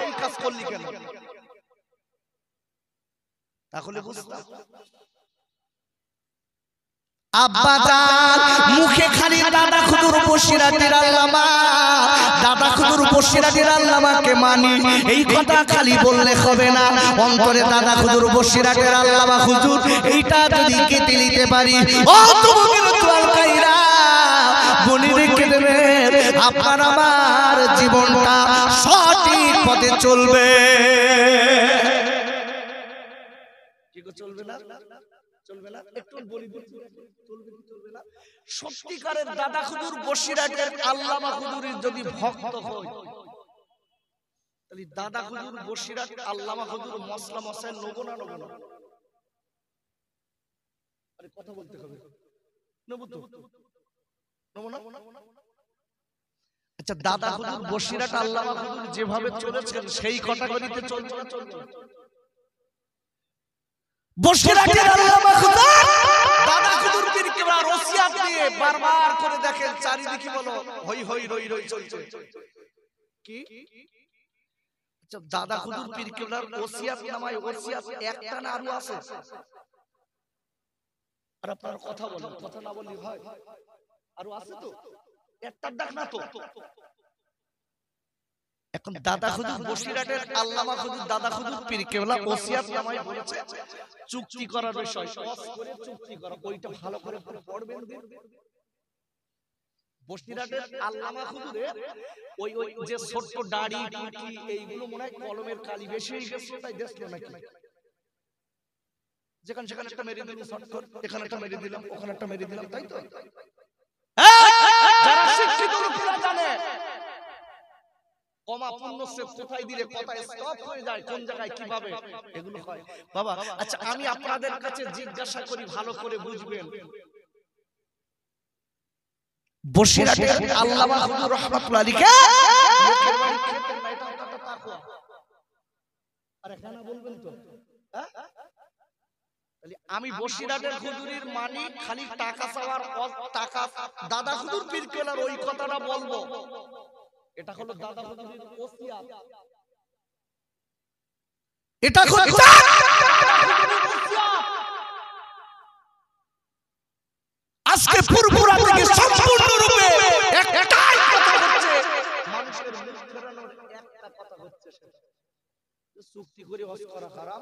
এই কাজ করলি কেন? তাহলে বুঝতা আব্বাজান মুখে খালি দাদা হুজুর বসিরহাটের আল্লামা, দাদা হুজুর বসিরহাটের আল্লামাকে মানি, এই কথা খালি বললে হবে না, অন্তরে দাদা হুজুর বসিরহাটের আল্লামা হুজুর এইটা যদি কেটে নিতে পারি, ও তোমাদের দোয়াল কাইরা বলি রেখে দেবেন, আপনার আমার জীবনটা সঠিক পথে চলবে। কি চলবে না? চলবে না? একটু বলি, চলবে কি চলবে না? সত্যিকারের দাদা হুজুর বসিরহাটের আল্লামা হুজুরের যদি ভক্ত হয়, তাহলে দাদা হুজুর বসিরহাট আল্লামা হুজুর মসলা মশাই নেবো না নেবো না? আরে কথা বলতে হবে, নেবো তো, নেবো না? আচ্ছা, দাদা হুজুর বসিরহাট আল্লামা হুজুর যেভাবে চলেছেন সেই ক্যাটাগরিতে চলছে না? চলছে। বসিরহাটের আল্লামা হুজুর দাদা হুজুর পীর কেবলার ওসিয়াত দিয়ে বারবার করে দেখেন, চারিদিকে বলো হই হই রই রই চলছে। কি? আচ্ছা, দাদা হুজুর পীর কেবলার ওসিয়াত নামায় ওসিয়াত একটা না আরো আছে? আর আপনার কথা বলেন, কথা না বললে হয়? আরো আছে তো, একটার ডাক না তো। এখন দাদা হুজুর বসিরহাটের আল্লামা হুজুর দাদা হুজুর পীর কেবলা ওসিয়াত নামায় বলেছে চুক্তি করার বিষয়, চুক্তি করা, ওইটা ভালো করে পড়বেন। বসিরহাটের আল্লামা হুজুরের ওই ওই যে ছোট্ট দাড়ি টুপি এইগুলো মনে হয় কলমের কালি বেশি হয়ে গেছে, তাই দেখলো নাকি যেখানে সেখানে একটা মেরে দিলাম, শর্টকাট এখানে একটা মেরে দিলাম, ওখানে একটা মেরে দিলাম, তাই তো? যারা শিক্ষিত লোকেরা জানে কমা পূর্ণচ্ছেদ কোথায় দিলে কথা স্টপ হয়ে যায়, কোন জায়গায় কিভাবে এগুলো হয় বাবা। আচ্ছা আমি আপনাদের কাছে জিজ্ঞাসা করি, ভালো করে বুঝবেন, বসিরহাটের আল্লামা হুজুর রাহমাতুল্লাহ আলাইহি লোকের বাড়ি খেতেন না, এটা একটা তাকওয়া। আরে কেন বলবেন তো? আমি বসিরহাটের হুজুরের মানি খালি টাকা চাওয়ার টাকা দাদা হুজুর পীর কেলার ওই কথাটা বলবো, এটা হলো দাদা হুজুরের ওসিয়াত, এটা হচ্ছে আজকে ফুরফুরা থেকে সম্পূর্ণরূপে একটাই কথা হচ্ছে, মানুষের মুখ ফেরানোর একটা কথা হচ্ছে, সেটা চুক্তি করে হজ করা হারাম,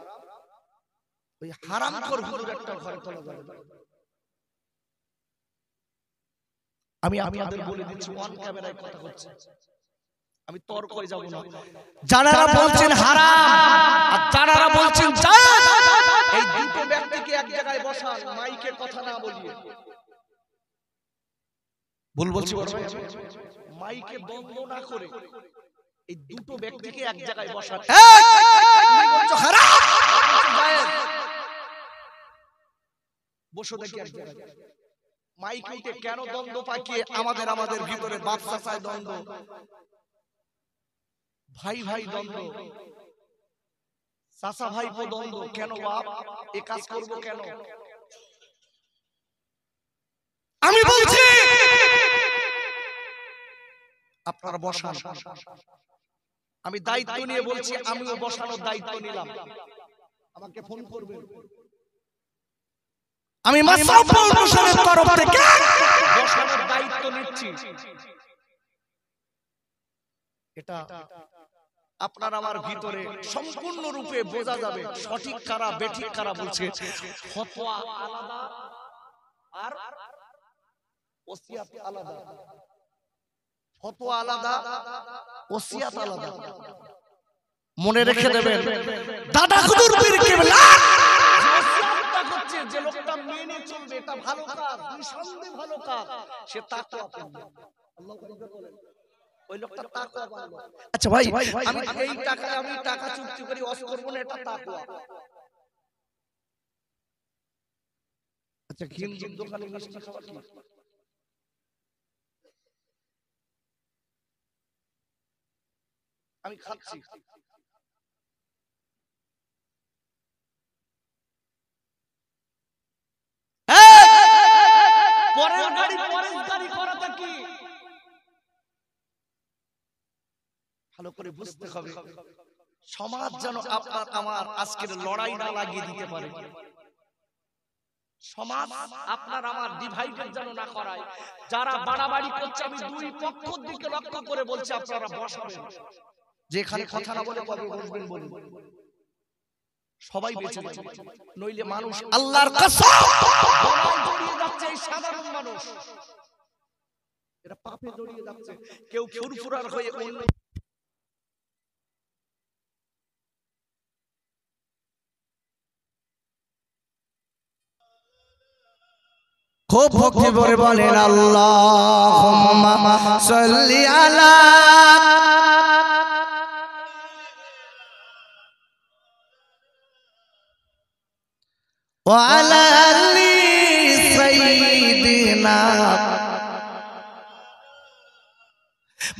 ওই হারাম কর হুজুর একটা ঘরে তোলা যাবে না। আমি আপনাদের বলে দিচ্ছি, অন ক্যামেরায় কথা হচ্ছে, আমি তর্ক করে যাব না। যারা বলছেন হারাম আর যারা বলছেন জায়েজ, এই দুটো ব্যক্তিকে এক জায়গায় বসান, মাইকে কথা না বলিয়ে। ভুল বলছি বড় ভাই? মাইকে বন্ধ না করে এই দুটো ব্যক্তিকে এক জায়গায় বসান। তুমি বলছো হারাম, জায়েজ, বসো দেখি এক জায়গায়। মাইকে উঠে কেন দ্বন্দ্ব পাকিয়ে আমাদের ভিতরে বাদশা চায় দ্বন্দ্ব, ভাই ভাই দ্বন্দ্ব, চাচা ভাইপো দ্বন্দ্ব, কেন বাপ এ কাজ করবো কেন? আমি বলছি আপনারা বসান, আমি দায়িত্ব নিয়ে বলছি, আমিও বসানোর দায়িত্ব নিলাম, আমাকে ফোন করবেন, আমি মাসরাফ ফাউন্ডেশনের তরফ থেকে বসানোর দায়িত্ব নিচ্ছি। এটা আপনার আমার ভিতরে সম্পূর্ণ রূপে বোঝা যাবে সঠিক কারা বেঠিক কারা বলছে। ফতোয়া আলাদা আর ওসিয়াত আলাদা, ফতোয়া আলাদা, ওসিয়াত আলাদা, মনে রেখে দেবেন। দাদা হুজুর পীর কেবলা ওসিয়াতটা হচ্ছে যে লোকটা মেনে চলবে, এটা ভালো কাজ, নিঃসন্দেহে ভালো কাজ, সে তাকওয়া করবে, আল্লাহু আকবার বলেন, ওই লোকটা তাকওয়া বানালো। আচ্ছা ভাই, আমি এই টাকা আমি টাকা চুক্তি করি ওয়াজ করব না, এটা তাকওয়া। আচ্ছা ঘিন দোকানে মিষ্টি খাওয়া কি? আমি খাচ্ছি, পরের গাড়ি করাটা কি? ভালো করে বুঝতে হবে, সমাজ যেন আপনার আমার আজকের লড়াই না লাগিয়ে দিতে পারে, সমাজ আপনার আমার ডিভাইডেড যেন না করায়। যারা বাড়াবাড়ি করছে আমি দুই পক্ষের দিকে লক্ষ্য করে বলছি, আপনারা বসাবেন, যেখানে কথা না বলে কবে বসবেন বলুন, সবাই বেঁচে যাবে, নইলে মানুষ আল্লাহর কসম জড়িয়ে যাচ্ছে, এই সাধারণ মানুষ এরা পাপে জড়িয়ে যাচ্ছে, কেউ ফুরফুরার হয়ে অন্য খুব ভক্তি ভরে বলেন আল্লাহুম্মা সাল্লি আলা ওয়া আলা আলি সাইয়্যিদিনা।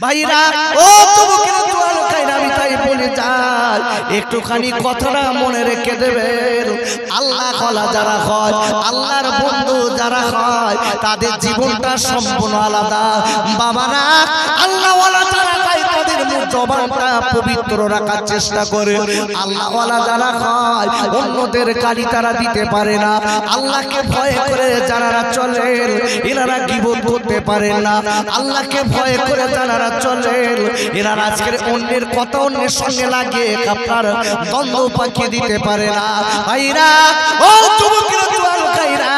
ভাইরা ও যুবকেরা জোয়ান কাইরা, আমি তাই বলে যাই, একটুখানি কথাটা মনে রেখে দেবেন। আল্লাহ ওয়ালা যারা হয়, আল্লাহর বন্ধু যারা হয়, তাদের জীবনটা সম্পূর্ণ আলাদা। বাবারা আল্লাহ ওয়ালা যারা হয়, তাদের মুখ জবানটা পবিত্র রাখার চেষ্টা করে। আল্লাহ ওয়ালা যারা হয়, অন্যদের গালি তারা দিতে পারে না। আল্লাহকে ভয় করে যারা চলেন, এনারা গীবত করতে পারেন না। আল্লাহকে ভয় করে যারা চলেন, এরা আজকের অন্যের কথা অন্যের সঙ্গে লাগিয়ে আপনার দ্বন্দ্ব পাকিয়ে দিতে পারে না। ভাইরা ও যুবকেরা জোয়ান ভাইরা,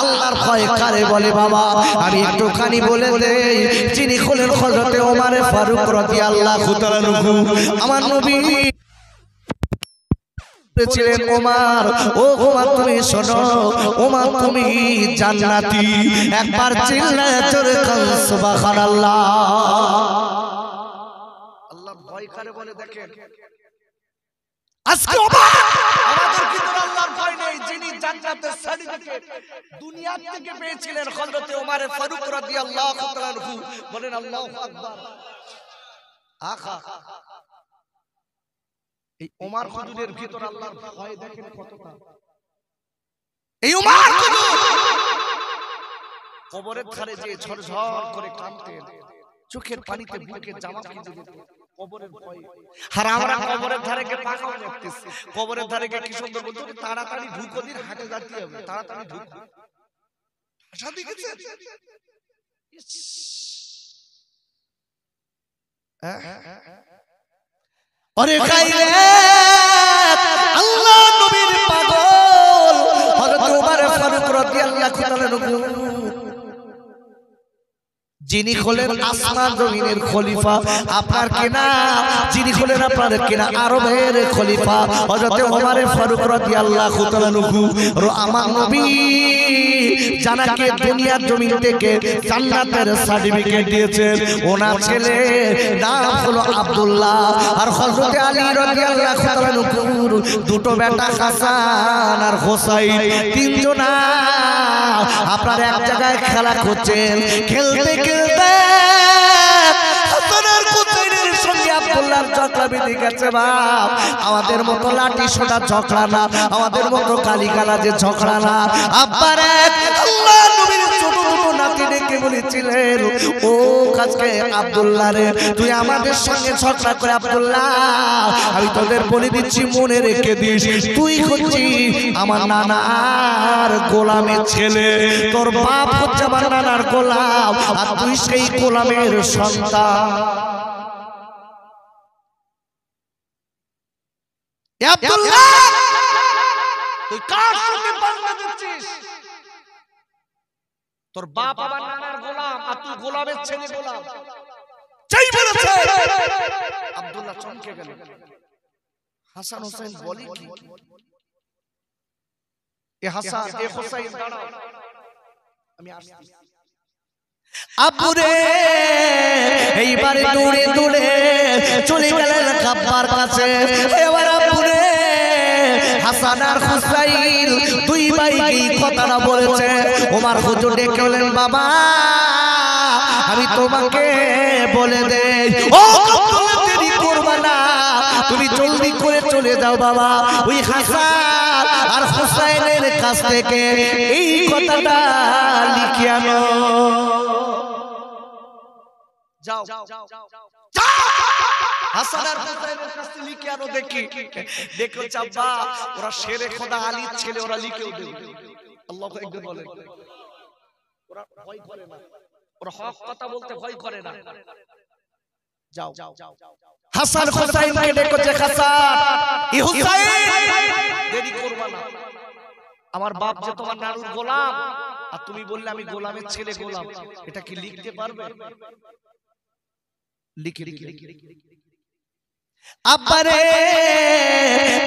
আল্লাহর ভয় কারে কারে বলে বাবা আমি একটুখানি বলে দেই যিনি হলেন হযরতে ওমর ফারুক রাদিয়াল্লাহু তাআলা আনহু আমার নবী ছিলেন ওমর ও ওমর তুমি শোনো ওমর তুমি জান্নাতি একবার চিল্লায়ে জোরে কান সুবহানাল্লাহ আল্লাহ ভয় করে বলে দেখেন আজকে আমাদের ভিতরে আল্লাহর ভয় নেই যিনি জান্নাতের সার্টিফিকেট দুনিয়া থেকে পেয়েছিলেন হযরতে ওমর ফারুক রাদিয়াল্লাহু তাআলা আনহু বলেন আল্লাহু আকবার আখা এই ওমর হুজুরের ভিতর আল্লাহর ভয় দেখেন কতটা এই ওমর হুজুর কবরের ধারে যে ঝরঝর করে কাঁদতেন চোখের পানিতে বুকে জামা ভিজে যেত কবরের ভয়ে আর আমরা কবরের ধারে গিয়ে পাকাও দেখতেছি কবরের ধারে গিয়ে কি সুন্দর বলতো তাড়াতাড়ি ঢুকো দিন হাঁটে যেতে হবে তাড়াতাড়ি ঢুকো আশা দেখেছে আরে গায়রে আল্লাহ নবীর পাগল হযরত ওমর ফারুক রাদিয়াল্লাহু তাআলা আনহু যিনি হলেন আসমান জমিনের খলিফা আপনার কিনা যিনি হলেন আপনার কিনা আরবের খলিফা হযরত ওমর ফারুক রাদিয়াল্লাহু তাআলা আনহু আমার নবী জানাকে দুনিয়ার জমিন থেকে জান্নাতের সার্টিফিকেট দিয়েছেন ওনার ছেলে নাম হলো আব্দুল্লাহ আর হযরত আলী রাদিয়াল্লাহু তাআলা আনহুর দুটো বেটা হাসান আর হোসাইন তিনজনা আপনার এক জায়গায় খেলা করছেন খেলতে খেলতে হাসান আর হোসাইনের সঙ্গে আব্দুল্লাহর ঝগড়া বেঁধে গেছে বাপ আমাদের মতো লাঠি সোটা ঝগড়া না আমাদের মতো গালিগালা যে ঝগড়া না আব্বার এক আল্লাহ নবীর ছোট ছোট নাতি ডেকে বলেছিলেন ও আজকে আব্দুল্লাহ রে তুই আমাদের সঙ্গে ঝগড়া করে আব্দুল্লাহ আমি তোদের বলে দিচ্ছি মনে রেখে দিস তুই হচ্ছিস আমার নানার গোলামের ছেলে তোর বাপ হচ্ছে আমার নানার গোলাম আর তুই সেই গোলামের সন্তান আব্দুল্লাহ তুই কার সঙ্গে পাল্লা দিচ্ছিস তোর বাপ আমার নানার গোলাম আর তুই গোলামের ছেলে গোলাম চাই বলেছে আব্দুল্লাহ চমকে গেল হাসান হোসেন বলে কি এ হাসান এ হোসেন দাঁড়াও আমি আসছি আব্বুরে এইবারে দৌড়ে দৌড়ে চলে গেলেন কাব্বার কাছে এবার আব্বুরে হাসান আর হুসাইন দুই ভাই এই কথাটা বলেছে ওমর হুজুর ডেকে বলেন বাবা আমি তোমাকে বলে দেই ও দেরি করবা না তুমি জলদি করে চলে যাও বাবা ওই হাসান আর হুসাইনের কাছ থেকে এই কথাটা লিখে আনো যাও হাসান আর হুসাইনের কাছ থেকে লিখে আনো দেখি দেখো চাপা ওরা শেরে খোদা আলীর ছেলে ওরা লিখেও দেবে আল্লাহু আকবার বলেন ওরা ভয় করে না ওরা হক কথা বলতে ভয় করে না যাও হাসান হুসাইনকে দেখো যে হাসান এই হুসাইন দেরি করবা না আমার বাপ যে তোমার নানুর গোলাম আর তুমি বললে আমি গোলামের ছেলে গোলাম এটা কি লিখতে পারবে লিখে আব্বারে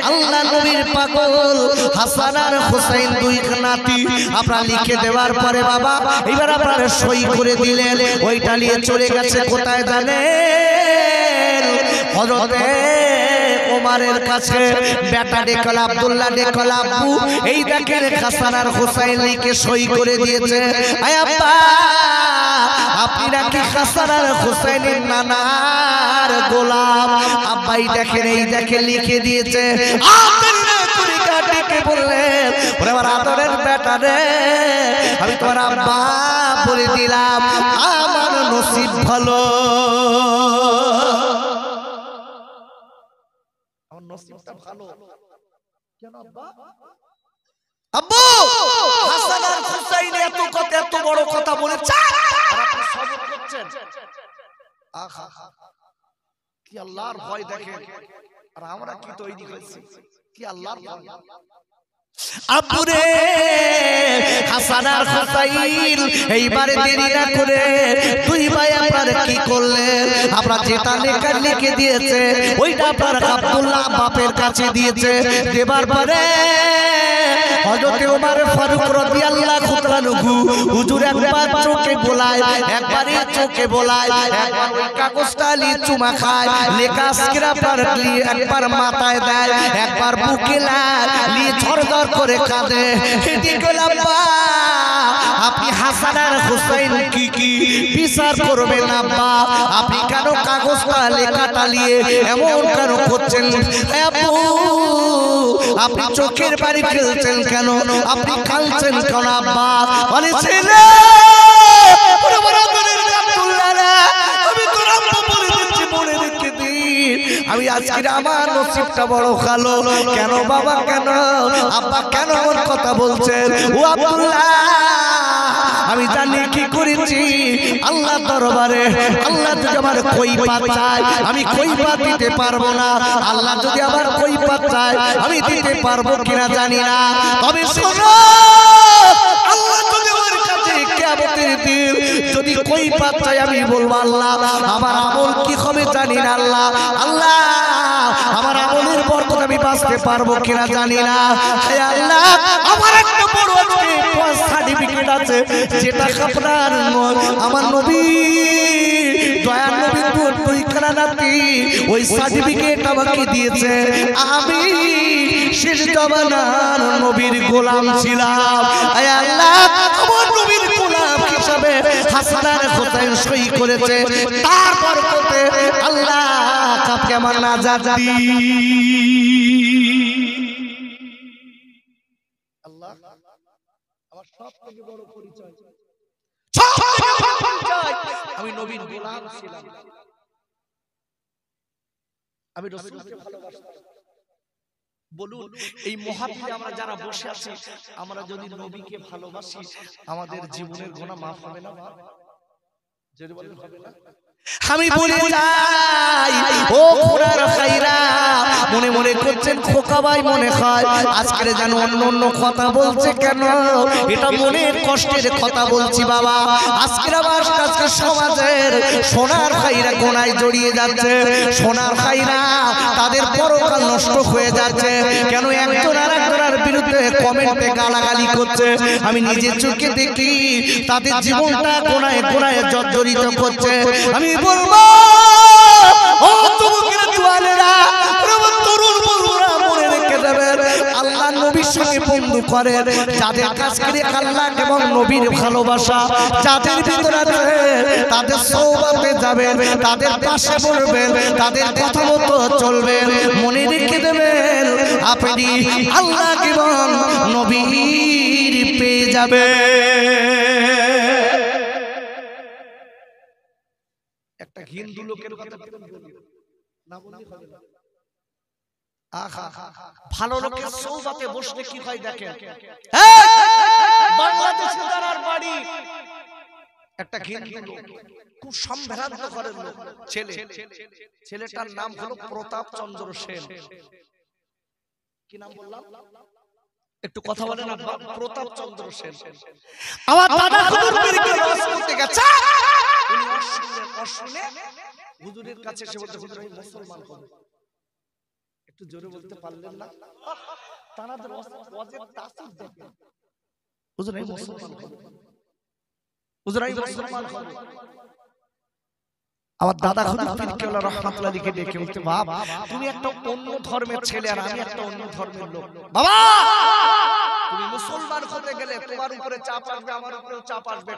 আল্লাহ নবীর পাগল হাসান আর হুসাইন দুই নাতি আপনারা লিখে দেওয়ার পরে বাবা এবার আপনারা সই করে দিলেন ওইটা নিয়ে চলে গেছে কোথায় জানেন হযরতে ওমরের কাছে বেটা ডেকল আব্দুল্লাহ ডেকল আব্বু এই দেখেন হাসান আর হুসাইন লিখে সই করে দিয়েছে আয় আব্বা আপনারা কি হাসান আর হুসাইনের নানার গোলাম আব্বাই দেখেন এই দেখে লিখে দিয়েছে আব্দুল্লাহ তরিকা ডেকে বললেন ওরে আমার আদরের বেটা রে আমি তোমার আব্বা বলে দিলাম আমার নসিব ভালো আমার নসিবটা ভালো কেন আব্বা আব্বু হাসান আর হুসাইন এত কথা এত বড় কথা বলেছে আর আপনি সবর করছেন আহা কি আল্লাহর ভয় দেখেন আর আমরা কি তৈরি হয়েছি কি আল্লাহর ভয় আব্বুরে হাসান আর হুসাইন এইবারে দেরি না করে দুই ভাই আপনার কি করলেন? আপনার যেটা লেখা লিখে দিয়েছে ওইটা আপনার আব্দুল্লাহ বাপের কাছে দিয়েছে। দেবার পরে হযরত ওমর ফারুক রাদিয়াল্লাহু তাআলা হুজুর একবার চোখে বোলায়, একবারই চোখে বোলায়, একবার ওই কাগজটা লি চুমা খায়, লেখা স্ক্র্যাপার লি একবার মাথায় দেয়, একবার বুকে লি ঝরঝর করে কাঁদে। এদিকে আব্বা আপনি হাসান আর হুসাইন কি কি বিচার করবেন আব্বা? আপনি কেন কাগজটা লেখাটা নিয়ে এমন কেন করছেন? আব্বু আপনি চোখের পানি ফেলছেন কেন? আপনি কাঁদছেন কেন আব্বা? বলে ছেলে আমি তোর আব্বা বলে দিচ্ছি, মনে রেখে দিন আমি আজকে আমার নসিবটা বড় কালো। কেন বাবা কেন? আব্বা কেন এমন কথা বলছেন? ও আব্দুল্লাহ আমি জানি কি করেছি আল্লাহ দরবারে। আল্লাহ যদি আমার কৈফিয়ত চায় আমি কৈফিয়ত দিতে পারবো না। আল্লাহ যদি আমার কৈফিয়ত চায় আমি দিতে পারবো কিনা জানি না। তবে শোনো, আল্লাহ যদি আমার কাছে কিয়ামতের দিন যদি কৈফিয়ত চায় আমি বলবো আল্লাহ আমার আমল কি হবে জানি না। আল্লাহ আল্লাহ আমার আমলের বরকত আমি বাঁচতে পারবো কিনা জানি না। হে আল্লাহ আমার একটা বড় সার্টিফিকেট আছে যেটা আপনার আমার নবী দয়ার নবী দুই খানা নাতি ওই সার্টিফিকেট আমাকে দিয়েছে। আমি শেষ জামানার নবীর গোলাম ছিলাম। হে আল্লাহ আমার নবীর গোলাম হিসাবে হাসান আর হুসাইন সই করেছে, তার বরকতে আল্লাহ কাপকে আমার নাজাত দি। আল্লাহ আমার সবথেকে বড় পরিচয়, আমি নবীর গোলাম ছিলাম, আমি রাসূলকে ভালোবাসতাম। বলুন এই মহাবিলে আমরা যারা বসে আছি আমরা যদি নবীকে ভালোবাসি আমাদের জীবনের গুনাহ মাফ হবে না? যদি বলেন হবে না? আমি বলে যাই ও খোদার খাইরা মনে মনে করছেন খোকা ভাই মনে হয় আজকে যেন অন্য অন্য কথা বলছে কেন? এটা মনের কষ্টের কথা বলছি বাবা। আজকে আবার আজকে সমাজের সোনার খাইরা গোনায় জড়িয়ে যাচ্ছে, সোনার খাইরা তাদের পরকাল নষ্ট হয়ে যাচ্ছে। কেন একজন আর একজনের বিরুদ্ধে কমেন্টে গালাগালি করছে? আমি নিজের চোখে দেখি তাদের জীবনটা গোনায় গোনায় জর্জরিত করছে। আমি বলবো ও যুবকেরা জওয়ানেরা তরুণ বন্ধুরা মনে রেখে দেবেন আল্লাহ নবীর সঙ্গে বন্ধু করেন যাদের কাছ থেকে আল্লাহ এবং নবীর ভালোবাসা যাদের ভিতরে আছে তাদের সোহবতে যাবেন, তাদের পাশে বলবেন, তাদের কথা মতো চলবেন। মনে রেখে দেবেন আপনি আল্লাহ এবং নবীর পেয়ে যাবেন। একটা হিন্দু লোকের কথা না বললে হবে না। আহা ভালো লোকের সোহবতে বসলে কি হয় দেখেন। বাংলাদেশে যারার বাড়ি একটা হিন্দু লোক খুব সম্ভ্রান্ত ঘরের লোক ছেলে, ছেলেটার নাম হলো প্রতাপ চন্দ্র সেন। কি নাম বললাম? একটু কথা বলেন না। প্রতাপ চন্দ্র সেন। আমার দাদা হুজুর বাড়িতে ওয়াজ করতে গেছে, উনি অশুনে হুজুরের কাছে এসে বলতে হুজুর আমি মুসলমান হব। একটু জোরে বলতে পারলেন না? তানাদের ওয়াজের তাসির দেখেন। হুজুর আমি মুসলমান হব, হুজুর আমি মুসলমান হব। আমার দাদা হুজুর পীর কেবলা রাহমাতুল্লাহ আলাইহি ডেকে বলতে বাপ তুমি একটা অন্য ধর্মের ছেলে আর আমি একটা অন্য ধর্মের লোক, বাবা তুমি মুসলমান হতে গেলে তোমার উপরে চাপ আসবে আমার উপরেও চাপ আসবে,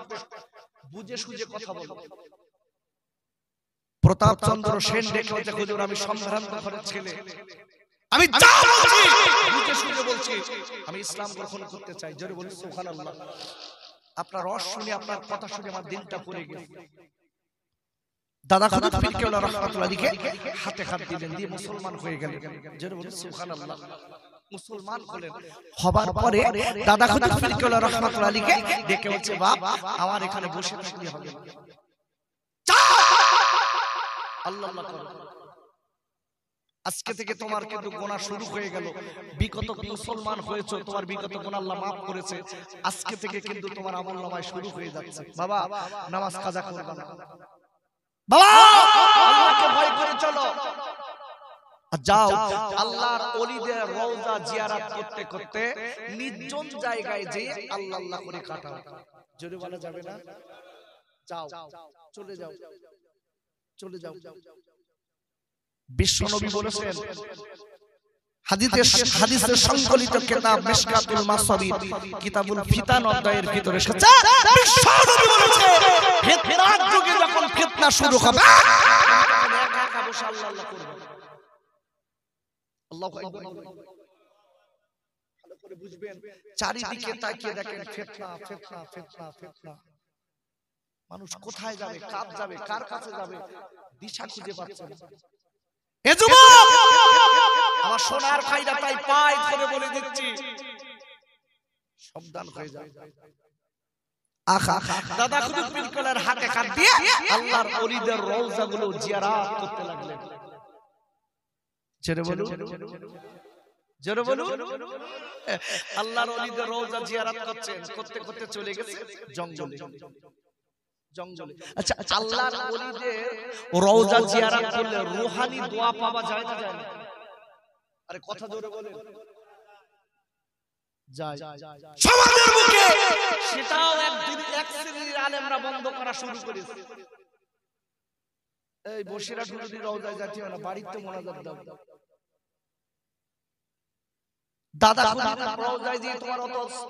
বুঝে সুঝে কথা বলো। প্রতাপ চন্দ্র সেন ডেকে বলতে হুজুর আমি সম্ভ্রান্ত ঘরের ছেলে, আমি যা বলছি বুঝে সুঝে বলছি, আমি ইসলাম গ্রহণ করতে চাই। জোরে বলি সুবহানাল্লাহ। আপনার রস শুনে আপনার কথা শুনে আমার দিলটা পড়ে গেছে। দাদা হুজুর পীর কেবলা রাহমাতুল্লাহ আলাইহি হাতে হাত দিলেন, দিয়ে মুসলমান হয়ে গেলেন। জোরে বলি সুবহানাল্লাহ। মুসলমান হলেন, হবার পরে দাদা হুজুর পীর কেবলা রাহমাতুল্লাহ আলাইহি ডেকে বলছে বাপ আমার এখানে বসে থাকলে হবে না, আল্লাহ আল্লাহ করো। আজকে থেকে তোমার কিন্তু গুনাহ শুরু হয়ে গেল। বিগত মুসলমান হয়েছো, তোমার বিগত গুনাহ আল্লাহ মাফ করেছে। আজকে থেকে কিন্তু তোমার আমলনামায় শুরু হয়ে যাচ্ছে। বাবা নামাজ কাজা করবে না, বাবা আল্লাহকে ভয় করে চলো। যাও আল্লাহর ওলিদের রওজা জিয়ারত করতে করতে নির্জন জায়গায় যে আল্লাহ আল্লাহ করে কাটাও। জোরে বলা যাবে না? যাও, চলে যাও, চলে যাও। বিশ্বনবী বলেছেন, হাদিসের সংকলিত কিতাব মিশকাতুল মাসাবির কিতাবুল ফিতান অধ্যায়ের ভিতরে এসেছে, বিশ্বনবী বলেছেন ফিতনার যুগে যখন ফিতনা শুরু হবে তখন একা একা বসে আল্লাহ আল্লাহ করবে। আল্লাহু আকবার। ভালো করে বুঝবেন, চারিদিকে তাকিয়ে দেখেন ফিতনা ফিতনা ফিতনা ফিতনা। মানুষ কোথায় যাবে, কার যাবে, কার কাছে যাবে দিশা খুঁজে পাচ্ছে না। এ যুবক আমার সোনার ভাইরা, তাই পাই ধরে বলে দিচ্ছি সাবধান হয়ে যাও। আখা দাদা খুদুর পিলকলের হাতে হাত দিয়ে আল্লাহর ওলিদের রওজাগুলো জিয়ারত করতে লাগলেন। জোরে বলুন, জোরে বলুন। আল্লাহর ওলিদের রওজা জিয়ারত করছেন, করতে করতে চলে গেছে জঙ্গলে। জঙ্গলে আচ্ছা, আল্লাহর ওলিদের রওজা জিয়ারত করলে রূহানি দোয়া পাওয়া যায় না যায় না? আরে কথা জোরে বলেন। যায় সমাজের মুখে সেটাও একদিন এক শ্রেণীর আলেমরা বন্ধ করা শুরু করেছে। এই বসিরা ঢুলি রওজায় যাচ্ছি না, বাড়িতে মোনাজাত দাও। দাদা রওজায় দিয়ে তোমার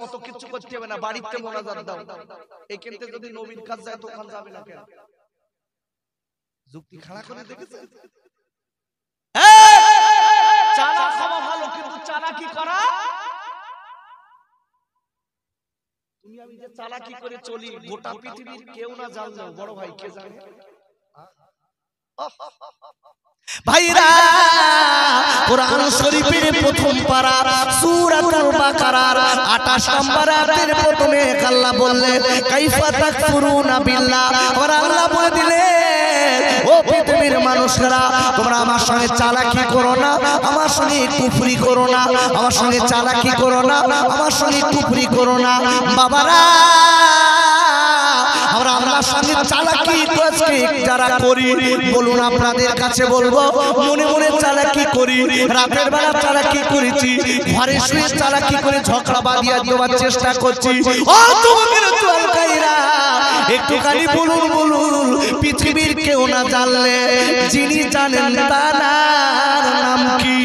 অত কিছু করতে হবে না, বাড়িতে মোনাজাত দাও। এখানে যদি নবীর কাজ যায় তখন যাবে না কেন? যুক্তি খাড়া করে দেখেছেন? চালাক হওয়া ভালো, কিন্তু চালাকি করা, তুমি আমি যে চালাকি করে চলি গোটা পৃথিবীর কেউ না জানলেও বড় ভাই কে জানে? ভাইরা কোরআন শরীফের প্রথম পারা সূরাতুল বাকারার 28 নম্বর আয়াতের প্রথমে আল্লাহ বললেন কাইফা তাকফুরুনা বিল্লাহ। আর আল্লাহ বলে দিলেন, ও পৃথিবীর মানুষরা, তোমরা আমার সঙ্গে চালাকি করো না, আমার সঙ্গে কুফরি করো না, আমার সঙ্গে চালাকি করো না, আমার সঙ্গে কুফরি করো না। বাবারা আমরা আল্লাহর সঙ্গে চালাকি যারা করি, বলুন আপনাদের কাছে বলবো, মনে মনে চালাকি করি, রাতের বেলা চালাকি করেছি, ঘরে শুয়ে চালাকি করে ঝগড়া বাঁধিয়ে দেওয়ার চেষ্টা করছি। ও যুবকের চলকাইরা, একটুখানি বলুন বলুন, পৃথিবীর কেউ না জানলে যিনি জানেন তার নাম কি?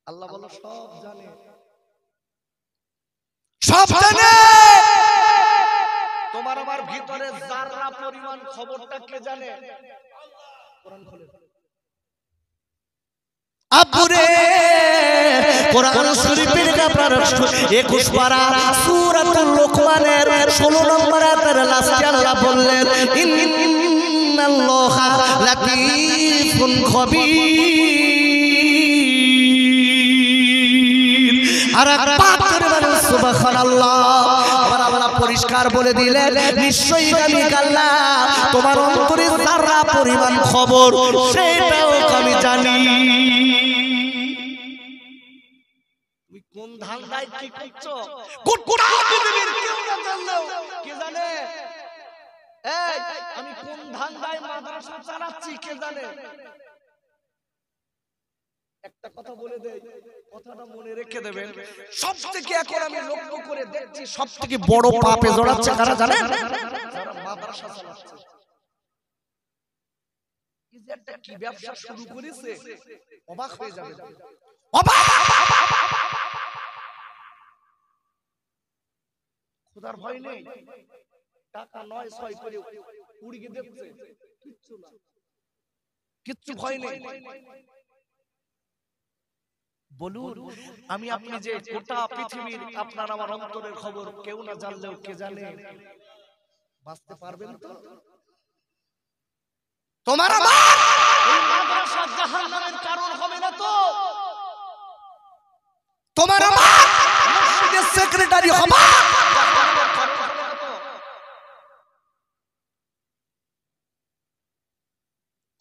আল্লাহ বলো সব জানে, সব জানে। তোমার আমার ভিতরে যারা পরিমাণ খবরটা কে জানে? কোরআন খোলে। আব্বুরে কোরআন শরীফের আপনার 21 পারা সূরাতুল লোকমানের 16 নম্বর আয়াতের লাস্টে আল্লাহ বললেন ইন্নাল্লাহা লাতীফুন খবীর। আর পাক করে বলেন সুবহানাল্লাহ। আবার আল্লাহ পরিষ্কার বলে দিলেন, নিশ্চয়ই আমি আল্লাহ তোমার অন্তরে যারা পরিমাণ খবর সেটাও আমি জানি। তুমি কোন ধান্দায় কি করছো গোটা পৃথিবীর কেউ না জানলেও কে জানে? এই আমি কোন ধান্দায় মাদ্রাসা চালাচ্ছি কে জানে? একটা কথা বলে দেই, কথাটা মনে রেখে দেবেন। সবথেকে এখন আমি লক্ষ্য করে দেখছি সবথেকে বড় পাপে জড়াচ্ছে কারা জানেন? যারা মাদ্রাসা চালাচ্ছে। এই যে একটা কি ব্যবসা শুরু করেছে, অবাক হয়ে যাবে, অবাক। খোদার ভয় নেই, টাকা 9-6 করে উড়িয়ে দিচ্ছে, কিচ্ছু না, কিচ্ছু ভয় নেই। বলুন আমি আপনি যে গোটা পৃথিবীর আপনার আমার অন্তরের খবর কেউ না জানলেও কে জানে? বাঁচতে পারবেন তো? তোমার আমার এই মাদ্রাসা জাহান্নামের কারণ হবে না তো? তোমার আমার মসজিদের সেক্রেটারি হবে জাহান্নামের কারণ হবে না তো?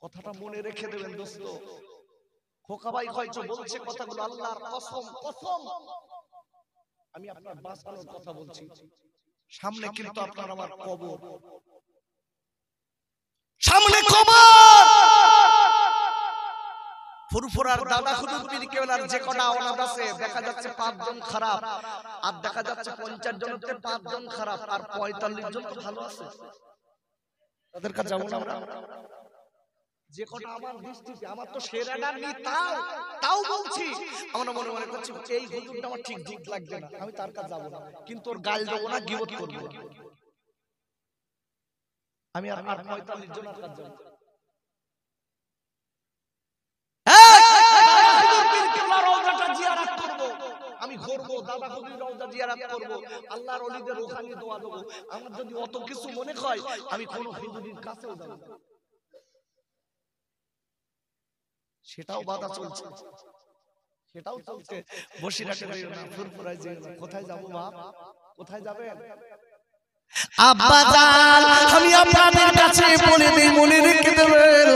কথাটা মনে রেখে দেবেন দোস্ত। খোকা ভাই হয়তো বলছে কথাগুলো আল্লাহর কসম কসম, আমি আপনার বাঁচানোর কথা বলছি। সামনে কিন্তু আপনার আমার কবর, সামনে কবর। ফুরফুরার দাদা হুজুর পীর কেবলার যে কটা ওলাদ আছে, দেখা যাচ্ছে 5 জন খারাপ, আর দেখা যাচ্ছে 50 জনেতে 5 জন খারাপ, আর 45 জন তো ভালো আছে। তাদের কাছে যাবো না আমরা। যে কটা আমার দৃষ্টিতে, আমার তো সেরাটা নি, তাও বলছি, আমরা মনে মনে করছি এই হুজুরটা আমার ঠিক লাগছে না, আমি তার কাছে যাবো না, কিন্তু ওর গাল দেবো না, গিবত করবো। আমি আর 45 জনের কাছে যাবো। আমি ঘুরবো, দাদা হুজুর রওজা জিয়ারত করব, আল্লাহর ওলিদের রূহানি দোয়া দেব। আমার যদি অত কিছু মনে হয়, আমি কোন হুজুরের কাছেও যাব না। সেটাও বাধা চলছে, সেটাও চলছে। বসিরহাটে যাইও না, ফুরফুরায় যাইও না। কোথায় যাব বাপ, কোথায় যাবেন? আব্বা জান, আমি আপনাদের কাছে বলে দিই, মনে রেখে দেবেন,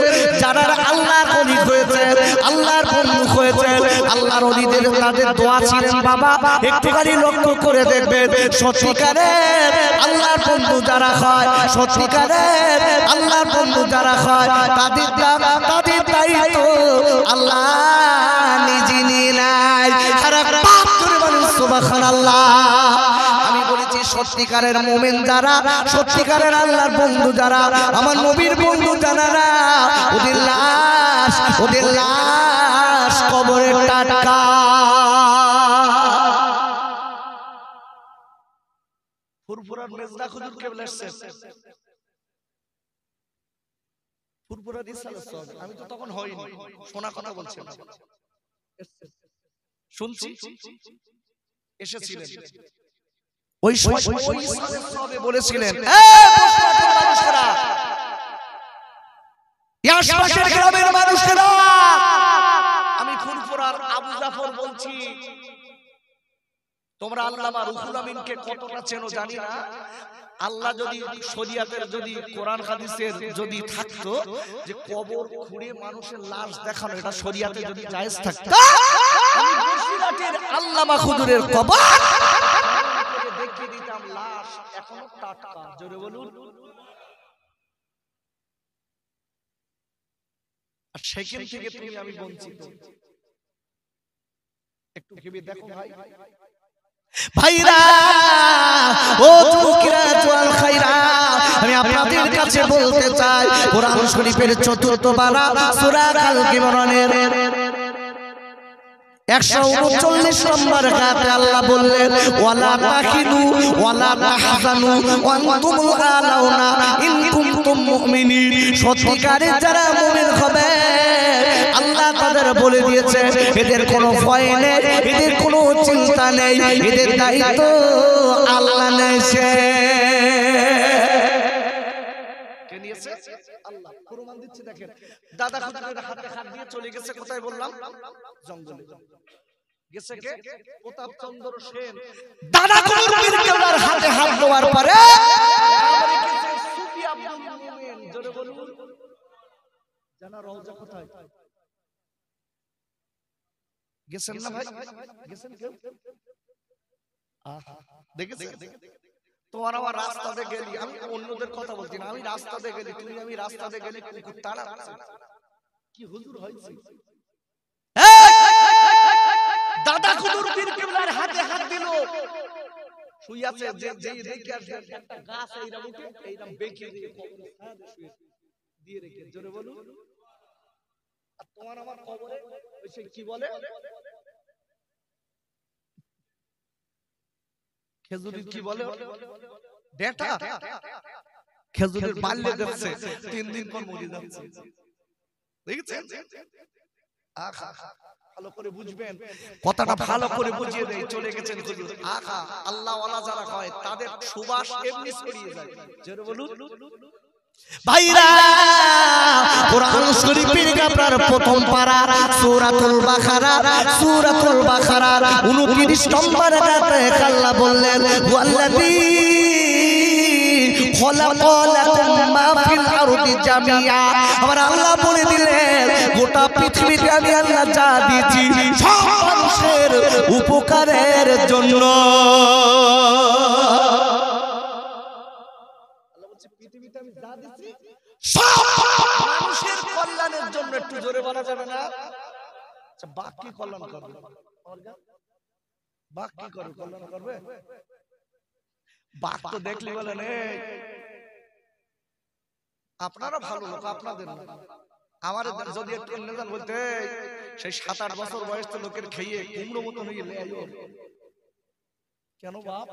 যারা আল্লাহর ওলি হয়েছে, আল্লাহর বন্ধু হয়েছে, আল্লাহর ওলিদের তাদের দোয়া ছিলেন বাবা, একটুখানি লক্ষ্য করে দেখবেন। সত্যিকারের আল্লাহর বন্ধু যারা হয়, সত্যিকারের আল্লাহর বন্ধু যারা হয়, তাদের দায়িত্ব আল্লাহ নিজে নিয়ে নেয়। সারা পাপ করে বলেন সুবহানাল্লাহ। আমি বলেছি সত্যিকারের মুমিন যারা, সত্যিকারের আল্লাহর বন্ধু যারা, আমার নবীর বন্ধু যারা, ওদের লাশ কবরে টাটকা। ফুরফুরার মেজদা হুজুর কেবলা এসেছে, ফুরফুরার রিসালাত সব, আমি তো তখন হইনি, শোনা কথা বলছিলাম, শুনছি এসেছিলেন। ওই সবে বলেছিলেন, আশপাশের গ্রামের মানুষেরা, আমি ফুরফুরার আবু জাফর বলছি, তোমরা আল্লামা রুহুল আমিনকে কতটা চেনো জানি না। আল্লাহ যদি শরীয়তের, যদি কোরআন হাদিসের যদি থাকতো যে কবর খুঁড়ে মানুষের লাশ দেখানো, এটা শরীয়তে যদি জায়েজ থাকতো, আমি বসিরহাটের আল্লামা হুজুরের কবর দেখিয়ে দিতাম, লাশ এখনো টাটকা। জোরে বলুন। আর সেখান থেকে তুমি আমি বঞ্চিত। একটু ভেবে দেখো ভাই, ভাইরা ও যুবকেরা, জওয়ান খাইরা, আমি আপনাদের কাছে বলতে চাই, কোরআন শরীফের 4th পারা সূরা আল ইমরানের 139 নম্বর আয়াতে আল্লাহ বললেন, ওয়ালা তাহিনু ওয়ালা তাহজানু ওয়া আনতুমুল আলাউনা ইন কুনতুম মুমিনিন। সত্যিকারের যারা মুমিন হবে, আল্লাহ তাদের বলে দিয়েছে, এদের কোনো ভয় নেই, এদের কোনো চিন্তা নেই, এদের দায়িত্ব আল্লাহ নেছে। কে নিয়েছে? আল্লাহ। প্রমাণ দিচ্ছে দেখেন, দাদা হুজুরের হাতে হাত দিয়ে চলে গেছে কোথায় বললাম? জঙ্গলে গেছে কে? প্রতাপ চন্দ্র সেন। দাদা হুজুর পীর কেবলার হাতে হাত দেওয়ার পরে আমারে গেছে সুফি আব্দুল মুমিন। জোরে বলুন। জানা রওজা কোথায়? গেছেন না ভাই? গেছেন কেউ? আহা, দেখেছেন? তোমার আমার রাস্তাতে গেলি, আমি অন্যদের কথা বলছি না, আমি রাস্তাতে গেলি, তুমি আমি রাস্তাতে গেলি, কুকুর তাড়াচ্ছে, কি হুজুর হয়েছে? দাদা হুজুর পীর কেবলার হাতে হাত দিল, শুই আছে, যে দেখে আসে একটা গাছ এইরকম উঠে এইরকম বেঁকে দিয়ে দিয়ে রেখে। জোরে বলুন। আর তোমার আমার কবরে ওই কি বলে, খেজুরের কি বলে, ডেটা, খেজুরের বাল্যে যাচ্ছে, 3 দিন পর মরে যাচ্ছে। দেখেছেন? আহা, ভালো করে বুঝবেন, কথাটা ভালো করে বুঝিয়ে দেই। চলে গেছেন হুজুর। আহা, আল্লাহ ওয়ালা যারা হয় তাদের সুবাস এমনি ছড়িয়ে যায়। জোরে বলুন। ভাইরা, কোরআন শরীফের আপনার 1ম পারা সূরাতুল বাকারা, সূরাতুল বাকারার 29 নম্বর আয়াতে আল্লাহ বললেন, ওয়াল্লাযী খলাকালাকুম মা ফিল আরদি জামিআ। আমার আল্লাহ বলে দিলেন গোটা পৃথিবীতে আমি আল্লাহ যা দিয়েছি সব মানুষের উপকারের জন্য। আল্লাহ বলছে পৃথিবীতে আমি যা দিয়েছি সব মানুষের কল্যাণের জন্য। একটু জোরে বলা যাবে না? আচ্ছা, বাঘ কি কল্যাণ করবে? বাঘ কি করবে? কল্যাণ করবে? বাঘ তো দেখলি বলেন এই আপনারা ভালো লোক, আপনাদের না। আমার যদি একটু নেজান বলতে সেই 7-8 বছর বয়স তো লোকের খেয়ে কুমড়ো মতন হয়ে গেলে কেন বাপ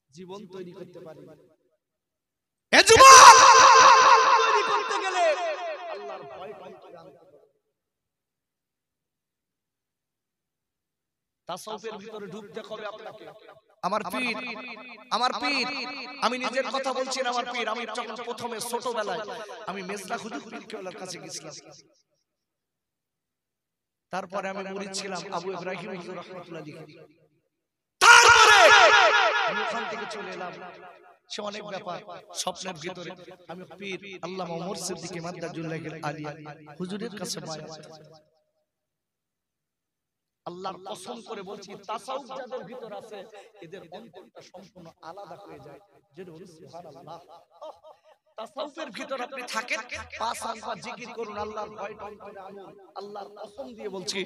জীবন তৈরি করতে পারি এ জীবন তৈরি করতে গেলে আল্লাহর ভয় করতে জানতে হবে। তাসাউফের ভিতরে ঢুকতে হবে আপনাকে। আমার পীর, আমার পীর, আমি নিজের কথা বলছি না। আমার পীর, আমি যখন প্রথমে ছোটবেলায় আমি মেজলা হুজুর পীর কেবলার কাছে গেছিলাম, তারপরে আমি মুরিদ ছিলাম আবু ইব্রাহিম হুজুর রাহমাতুল্লাহ আলাইহি, তারপরে আমি ওখান থেকে চলে এলাম। সে অনেক ব্যাপার স্বপ্নের ভিতরে আমি পীর আল্লামা ওমর সিদ্দিক মাদাজুল্লাহ আলিয়া হুজুরের কাছে মায়া। আল্লাহর কসম করে বলছি তাসাউফ যাদের ভিতর আছে এদের অন্তরটা সম্পূর্ণ আলাদা হয়ে যায়। যেটা বলি সুবহানাল্লাহ। তাসাউফের ভিতর আপনি থাকেন, 5 ওয়াক্ত জিকির করুন, আল্লাহর ভয়টা অন্তরে আনুন। আল্লাহর কসম দিয়ে বলছি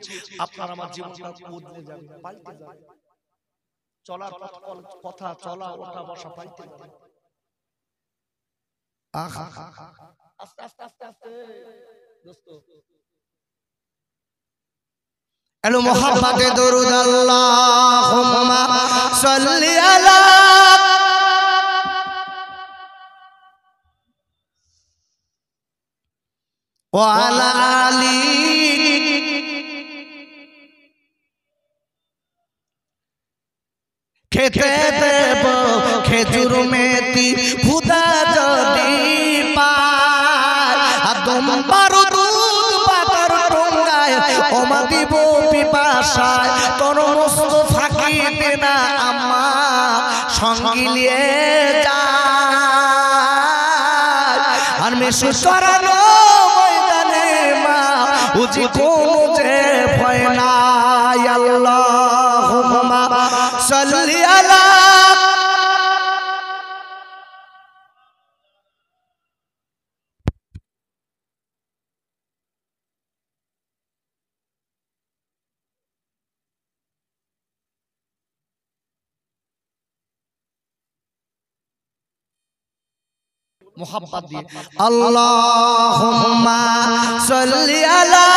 আপনার আমার জীবনটা বদলে যাবে, পাল্টে যাবে। চলার পথ, কথা চলা, ওঠা বসা পাল্টে যাবে। আহা আস্তে আস্তে আস্তে আস্তে দোস্ত এলো মোহাম্মদে দরুদ আল্লাহুম্মা সাল্লি আলা ওয়া আলা আলি খেতে দেব খেজুর মেথি খুদা যদি পায় আদম বারুদ পাতার টঙ্গায় ওমা দিব পিপাসায় তোর মুস্তাফাকে দেনা আম্মা সঙ্গী নিয়ে যায় আর মেশু করানো ময়দানে মা উজি কোজে ভয় নাই। আল্লাহুম্মা সাল্লি আলা মোহাব্বত দিয়ে আল্লাহুম্মা সাল্লি আলা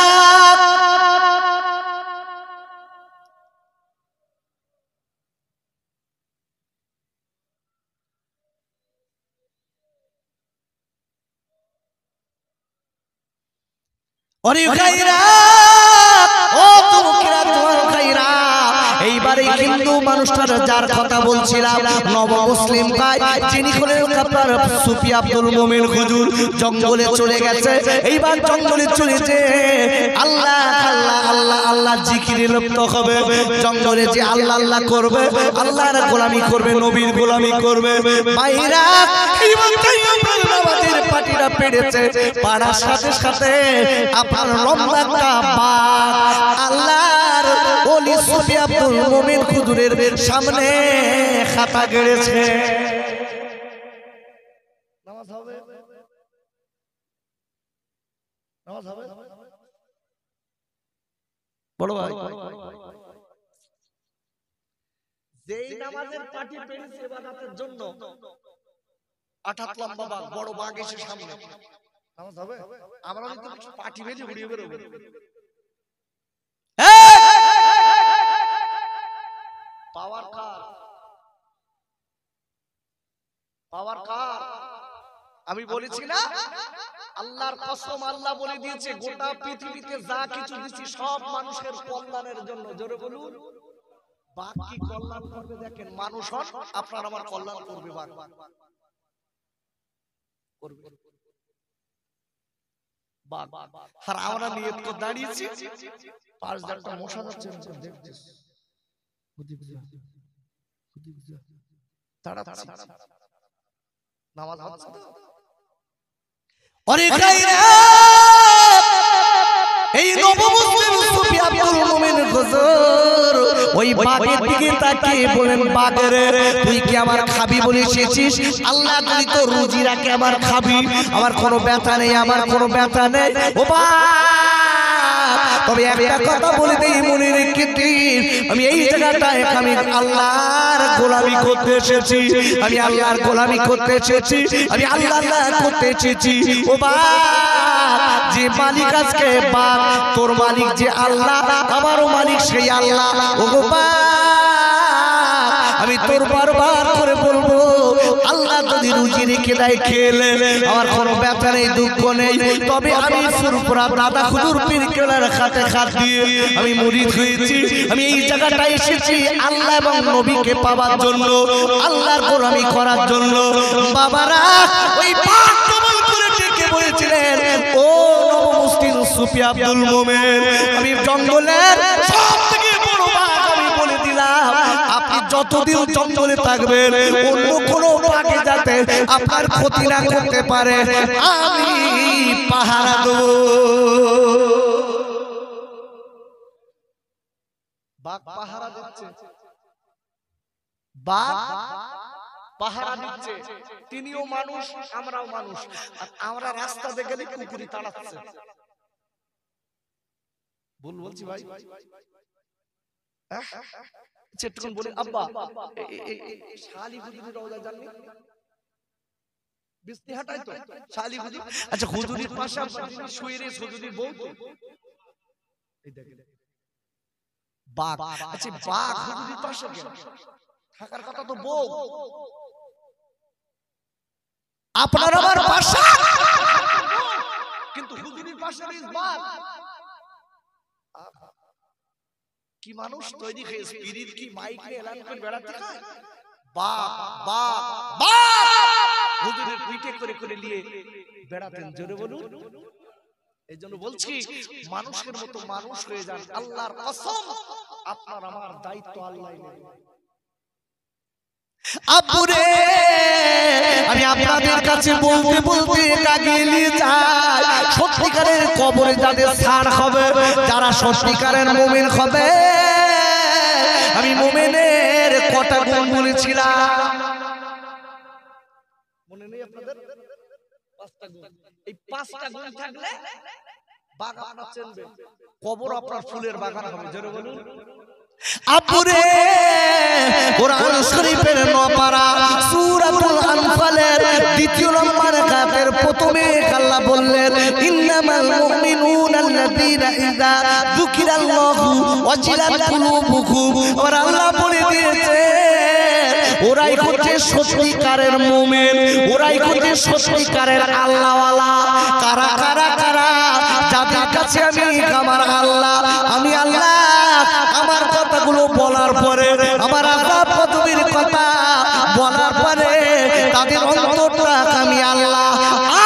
ওরে খাইরা ও তুমকিরা তোমার খাইরা। এইবারে হিন্দু মানুষটার যার কথা বলছিলাম নব মুসলিম ভাই যিনি হলেন আপনার সুফি আব্দুল মুমিন হুজুর জঙ্গলে চলে গেছে। এইবার জঙ্গলে চলেছে আল্লাহ আল্লাহ আল্লাহ আল্লাহ জিকিরে লিপ্ত হবে। জঙ্গলে যে আল্লাহ আল্লাহ করবে, আল্লাহর গোলামি করবে, নবীর গোলামি করবে। ভাইরা এইবার তাই আমরা নামাজের পাটিটা পেড়েছে, পাড়ার সাথে সাথে আপনার লম্বা একটা বাঘ আল্লাহর ওলি সুফি আব্দুল মুমিন হুজুরের সামনে খাতা গেড়েছে। নামাজ হবে, নামাজ হবে বড় ভাই। যেই নামাজের পাটি পেড়েছে ইবাদতের জন্য 8 লম্বা বাঘ, বড় বাঘ এসে সামনে নামাজ হবে। আমরা তো পাটি ভেজে উড়িয়ে বেরোবো। পাওয়ার কার? পাওয়ার কার? আমি বলেছি না আল্লাহর কসম, আল্লাহ বলে দিয়েছে গোটা পৃথিবীতে যা কিছু দিচ্ছি সব মানুষের কল্যাণের জন্য। জোরে বলুন বাঘ কি কল্যাণ করবে? দেখেন মানুষ হন, আপনার আমার কল্যাণ করবে বাঘ করবে। আর আমরা নিয়ত করে দাঁড়িয়েছি, 5-10টা মশা যাচ্ছে দেখছিস তাড়াতাড়ি নামাজ হচ্ছে তো এই নবমুসলিম সুফি আব্দুল মুমিন হুজুর ওই বাগের দিকে তাকিয়ে বলেন, বাগরে তুই কি আমার খাবি বলে এসেছিস? আল্লাহ তুই তো রুজি রাখে আমার খাবি, আমার কোনো ব্যথা নেই, আমার কোনো ব্যথা নেই। ও বাবা, তবে একটা কথা বলে দেই, মনে রেখে দিন, আমি এই জায়গাটায় আমি আল্লাহর গোলামি করতে এসেছি, আমি আল্লাহর গোলামি করতে এসেছি, আমি আল্লাহ করতে এসেছি। ও বাবা, যে মালিক আজকে বাপ, তোর মালিক যে আল্লাহ, আমারও মালিক সেই আল্লাহ। ও বাবা, আমি তোর বারবার করে বলবো, আল্লাহ যদি রুজি রেখে দেয় খেলে আমার কোনো ব্যথা নেই, দুঃখ নেই। তবে আমি ফুরফুরা দাদা হুজুর পীর কেবলার খাতে হাত দিয়ে আমি মুরিদ হয়েছি, আমি এই জায়গাটায় এসেছি আল্লাহ এবং নবীকে পাওয়ার জন্য, আল্লাহর গোলামি করার জন্য। বাবারা ওই পাক কবল করে ডেকে বলেছিলেন, ও নবমুসলিম সুফি আব্দুল মুমিন, আমি জঙ্গলের সবথেকে বড় বাঘ, আমি বলে দিলাম আপনি যতদিন জঙ্গলে থাকবেন অন্য কোনো বাঘে যাতে আপনার ক্ষতি না করতে পারে, আমি পাহারা দেব। বাঘ পাহারা দিচ্ছে, বাঘ পাহারা দিচ্ছে, তিনিও মানুষ, আমরাও মানুষ। আমরা রাস্তাতে গেলে কুকুরি তাড়াচ্ছে। ভুল বলছি ভাই? চেটকন বলে, আব্বা শালি হুজুরের রওজা জাননি? বিস্তিহাটাই তো শালি হুজুর। আচ্ছা, হুজুরের পাশে শুয়ে রে হুজুরের বউ তো এই দেখেন বাঘ। আচ্ছা, বাঘ হুজুরের পাশে কেন থাকার কথা? তো বউ আপনার আমার পাশে, কিন্তু হুজুরের পাশে বাঘ। কি মানুষ তৈরি হয়ে স্পিরিট কি মাইকে এলান করে বেড়াতে হয়? বাঘ বাঘ বাঘ হুজুরের পিঠে করে করে নিয়ে বেড়াতেন। জোরে বলুন। এই জন্য বলছি, মানুষের মতো মানুষ হয়ে যান। আল্লাহর কসম, আপনার আমার দায়িত্ব আল্লাহ নেয়। আব্বুরে, আমি আপনাদের কাছে বলতে বলতে কাগিয়ে যাই, সত্যিকারের কবরে যাদের স্থান হবে, যারা সত্যিকারের মুমিন হবে, আমি মুমিনের কটা গুণ বলেছিলাম, মনে নেই আপনাদের? 5টা গুণ। এই 5টা গুণ থাকলে বাগান আপনার চিনবে, কবর আপনার ফুলের বাগান হবে। জোরে বলুন। আব্বুরে, কোরআন শরীফের 9 পারা সূরাতুল আনফালের 2 নম্বর আয়াতের প্রথমে আল্লাহ বললেন, ইন্নামাল মুমিনুনা আল্লাযীনা ইযা যুকিরাল্লাহু ওয়াজিলাত কুলুবুহুম। আর আল্লাহ বলে দিয়েছে, ওরাই হচ্ছে সত্যিকারের মুমিন, ওরাই হচ্ছে সত্যিকারের আল্লাহওয়ালা। কারা কারা কারা? যাদের কাছে আমি আমার আল্লাহ, আমি আল্লাহ আমার কথাগুলো বলার পরে, আমার আযাব পদবীর কথা বলার পরে তাদের অন্তরটা আমি আল্লাহ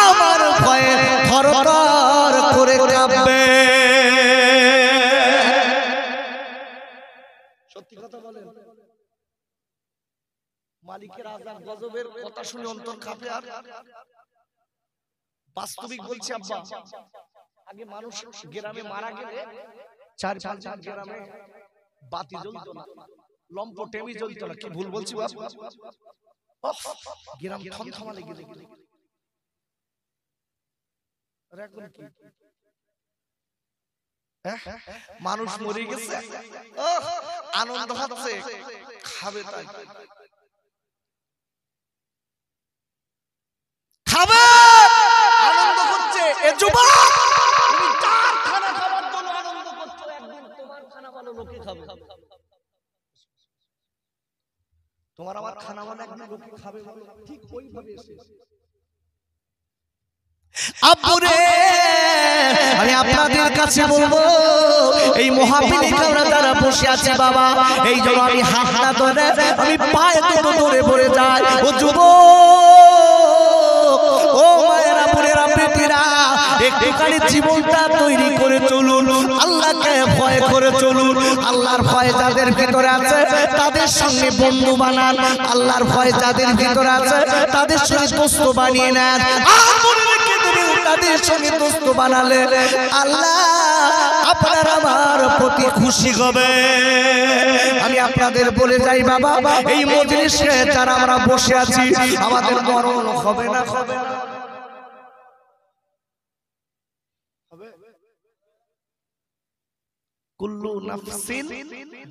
আমার ভয়ে থরথর করে কাঁপবে। সত্যি কথা বলেন, মালিকের আযাব গজবের কথা শুনে অন্তর কাঁপে। আর বাস্তবিক বলছি আব্বা, আগে মানুষ গ্রামে মারা গেলে 4-5 গ্রামে বাতি জ্বলতো না, লম্প টেমি জ্বলতো না। কি ভুল বলছি বাপ? গ্রাম থমথমা লেগে যেত। আর এখন কি মানুষ মরে গেছে, আনন্দ হচ্ছে, খাবে তাই খাবে, আনন্দ করছে। এ যুবক, তুমি কার খানা খাবার জন্য আনন্দ করছো? একদিন তোমার খানা ভালো লোকে খাবে, তোমার আমার খানা মানে একদিন লোকে খাবে, ঠিক ওইভাবে এসে। আব্বুরে, আমি আপনাদের কাছে বলবো, এই মাহফিলে আমরা যারা বসে আছি বাবা, এই জন্য আমি হাতটা ধরে আমি পায়ে দুটো ধরে পড়ে যাই। ও যুবক, ও মায়েরা, বোনেরা, বেটিরা, একটুখানি জীবনটা তৈরি করে চলুন, আল্লাহকে ভয় করে করে চলুন। আল্লাহর ভয় যাদের ভিতরে আছে তাদের সঙ্গে বন্ধু বানান, আল্লাহর ভয় যাদের ভিতরে আছে তাদের সঙ্গে দোস্ত বানিয়ে নেন। আর মনে রেখে দেবেন, তাদের সঙ্গে দোস্ত বানালে আল্লাহ আপনার আমার প্রতি খুশি হবে। আমি আপনাদের বলে যাই বাবা, এই মজলিসে যারা আমরা বসে আছি আমাদের মরণ হবে না? হবে না? কুল্লু নাফসিন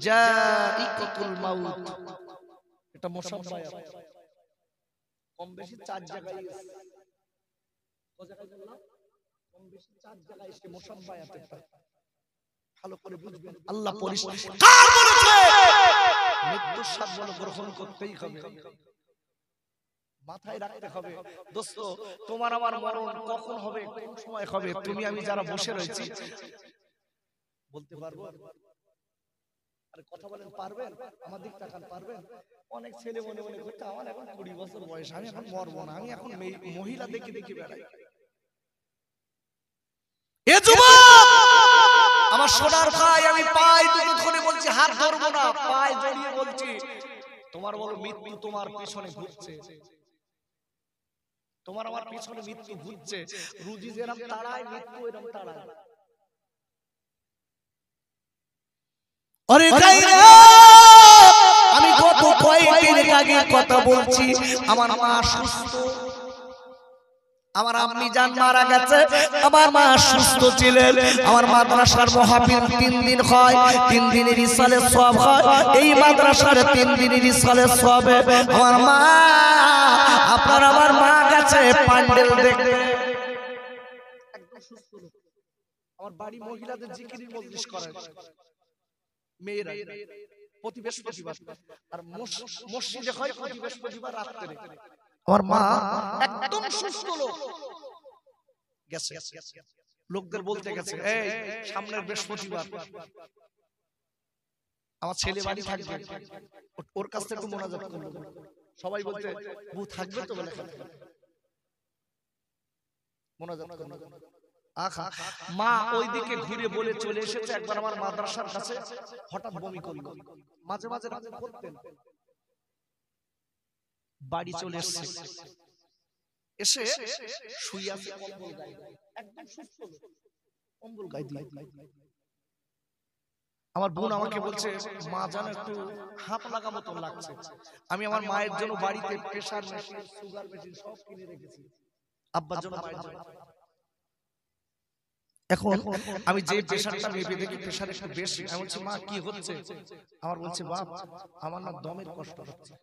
জাইকাতুল মাউত, এটা মুসাফফা কম বেশি 4 জায়গায় আছে। কত জায়গায় বললাম? কম বেশি 4 জায়গায় এসে মুসাফফা আছে। ভালো করে বুঝবেন। আল্লাহ পরিষ্কার বলেছে মৃত্যুর স্বাদ বলে গ্রহণ করতেই হবে, মাথায় রাখতে হবে। দোস্ত, তোমার আমার মরণ কখন হবে, কোন সময় হবে, তুমি আমি যারা বসে রয়েছি বলতে পারবো? আরে কথা বলেন, পারবেন? আমার দিক তাকান, পারবেন? অনেক ছেলে মনে মনে করতে আমার এখন 20 বছর বয়স, আমি এখন মরবো না, আমি এখন মহিলা দেখে দেখে বেড়াই। এ যুবক আমার সোনার ভাই, আমি পায়ে দুটো ধরে বলছি, হাত ধরবো না, পায়ে জড়িয়ে বলছি, তোমার বলো মৃত্যু তোমার পিছনে ঘুরছে, তোমার আমার পিছনে মৃত্যু ঘুরছে। রুজি যেরকম তাড়ায়, মৃত্যু এরকম তাড়ায়। আমি গত কয়েকদিন আগে কথা বলছি, আমার মা সুস্থ, আমার আম্মি জান মারা গেছে, আমার মা সুস্থ ছিলেন। আমার মাদ্রাসার মাহফিল 3 দিন হয়, 3 দিনের ইসালের সওয়াব হয়। এই মাদ্রাসার 3 দিনের ইসালের সওয়াবে আমার মা, আপনার আমার মা গেছে প্যান্ডেল দেখতে, একদম সুস্থ লোক। আমার বাড়ি মহিলাদের জিকিরের মজলিস করে মেয়েরা প্রতি বৃহস্পতিবার, আর মসজিদে হয় প্রতি বৃহস্পতিবার রাত্রে। আমার মা একদম সুস্থ লোক গেছে, লোকদের বলতে গেছে, এই সামনের বৃহস্পতিবার আমার ছেলে বাড়ি থাকবে, ওর কাছ থেকে মোনাজাত করলো। সবাই বলতে বউ থাকবে তো, বলে মোনাজাত করলো। আহা, মা ওইদিকে ঘুরে বলে চলে এসেছে। একবার আমার মাদ্রাসার কাছে হঠাৎ বমি করলো, মাঝে মাঝে করতেন, বাড়ি চলে এসেছে, এসে শুয়ে আছে কম্বল গায়ে, একদম সুস্থ কম্বল গায়ে দিয়ে। আমার বোন আমাকে বলছে, মা জানো একটু হাঁপ লাগা মতো লাগছে। আমি আমার মায়ের জন্য বাড়িতে প্রেসার মেশিন, সুগার মেশিন সব কিনে রেখেছি, আব্বার জন্য, মায়ের জন্য। এখন আমি যে প্রেসারটা মেপে দেখি প্রেসার একটু বেশি। আমি বলছি, মা কি হচ্ছে? আমার বলছে, বাপ আমার না দমের কষ্ট হচ্ছে।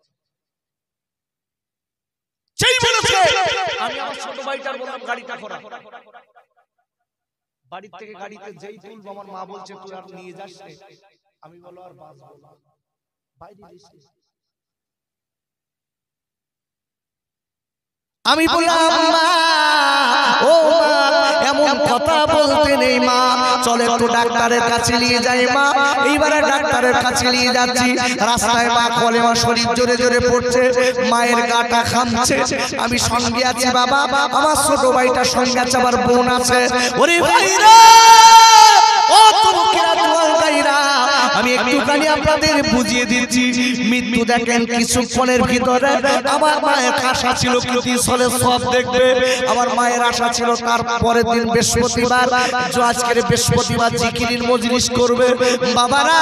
আমি আমার ছোট ভাইটার বললাম গাড়িটা খরা, বাড়ি থেকে গাড়িতে যেই তুলবো আমার মা বলছে, তুই আর নিয়ে যাস না। আমি বলো আর বাঁচবো না, বাইরে এসে আমি বললাম, মা ও মা এমন কথা বলতে নেই মা, চলে একটু ডাক্তারের কাছে নিয়ে যাই মা। এইবারে ডাক্তারের কাছে নিয়ে যাচ্ছি, রাস্তায় মা কলেমা শরীফ জোরে জোরে পড়ছে, মায়ের গাটা খামছে। আমি সঙ্গে আছি বাবা, আমার ছোট ভাইটার সঙ্গে আছে, আমার বোন আছে। ওরে ভাইরা, ও তোমরা ভাইরা, আমি একটুখানি আপনাদের বুঝিয়ে দিচ্ছি। মৃত্যু দেখেন কিছুক্ষণের ভিতরে। আমার মায়ের আশা ছিল কিছু সলে সব দেখবে, আমার মায়ের আশা ছিল তার পরের দিন বৃহস্পতিবার, আজকের বৃহস্পতিবার জিকিরের মজলিস করবে। বাবারা,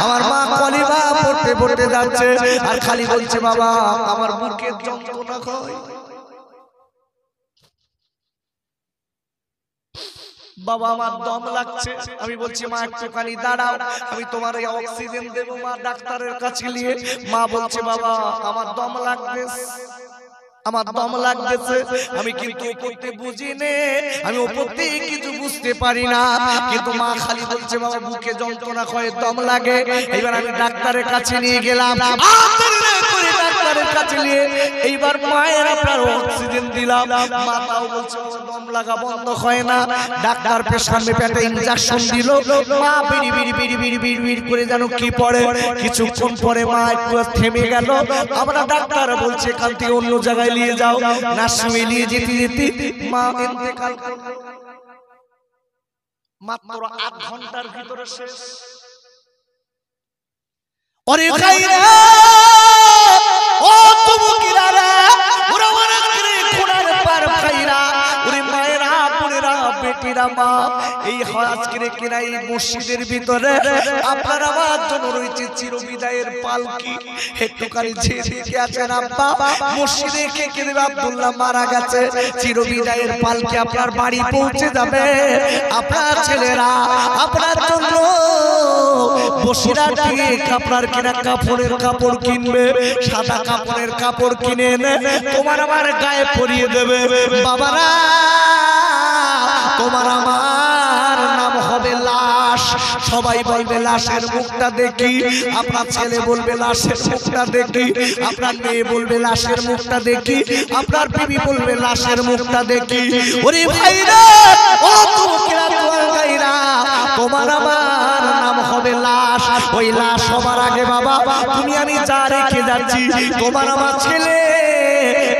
আমার মা কলিমা পড়তে পড়তে যাচ্ছে আর খালি বলছে, বাবা আমার বুকের যন্ত্রণা হয়, বাবা আমার দম লাগছে। আমি বলছি, মা একটুখানি দাঁড়াও, আমি তোমার এই অক্সিজেন দেবো মা ডাক্তারের কাছে নিয়ে। মা বলছে, বাবা আমার দম লাগবে, আমার দম লাগতেছে। আমি কিন্তু উপরতে বুঝি নে, আমি উপরতে কিছু বুঝতে পারি না, কিন্তু মা খালি বলছে, বাবা বুকে যন্ত্রণা হয়, দম লাগে। এবার আমি ডাক্তারের কাছে নিয়ে গেলাম, ডাক্তারের কাছে নিয়ে এইবার মায়ের আপনার অক্সিজেন দিলাম। মাতাও বলছে দম লাগা বন্ধ হয় না। ডাক্তার পেশেন্ট পেটে ইনজেকশন দিল, মা বিড়ি বিড়ি বিড়ি বিড়ি বিড়ি বিড়ি করে যেন কি পড়ে। কিছুক্ষণ পরে মা একটু থেমে গেল। আমরা ডাক্তার বলছে, এখান থেকে অন্য জায়গায় নিয়ে যাও। নার্সিংহোমে নিয়ে যেতে যেতে মা ইন্তেকাল করল। মাত্র 8 ঘন্টার ভিতরে শেষ। ওরে ভাইরা ও তুমুকিরারা ওরা ওরা করে কোরআন পার ভাইরা ওরে মায়েরা বোনেরা বেটিরা মা এই আজকের কিনা এই মসজিদের ভিতরে আপনার আমার জন্য রয়েছে চিরবিদায়ের পালকি। একটুখানি যেদিকে আছেন আব্বা মসজিদে কে কে দেবে আব্দুল্লাহ মারা গেছে, চিরবিদায়ের পালকি আপনার বাড়ি পৌঁছে যাবে। আপনার ছেলেরা আপনার জন্য বসিরা ঠিক আপনার কিনা কাপড়ের কাপড় কিনবে, সাদা কাপড়ের কাপড় কিনে এনে তোমার আমার গায়ে পরিয়ে দেবে। বাবারা তোমার আমার নাম হবে লাশ। সবাই বলবে লাশের মুখটা দেখি, আপনার ছেলে বলবে লাশের মুখটা দেখি, আপনার মেয়ে বলবে লাশের মুখটা দেখি, আপনার বিবি বলবে লাশের মুখটা দেখি। ওরে ভাইরা ও তোমরা ভাইরা তোমার আমার নাম হবে লাশ। ওই লাশ সবার আগে বাবা তুমি আমি যা রেখে যাচ্ছি তোমার আমার ছেলে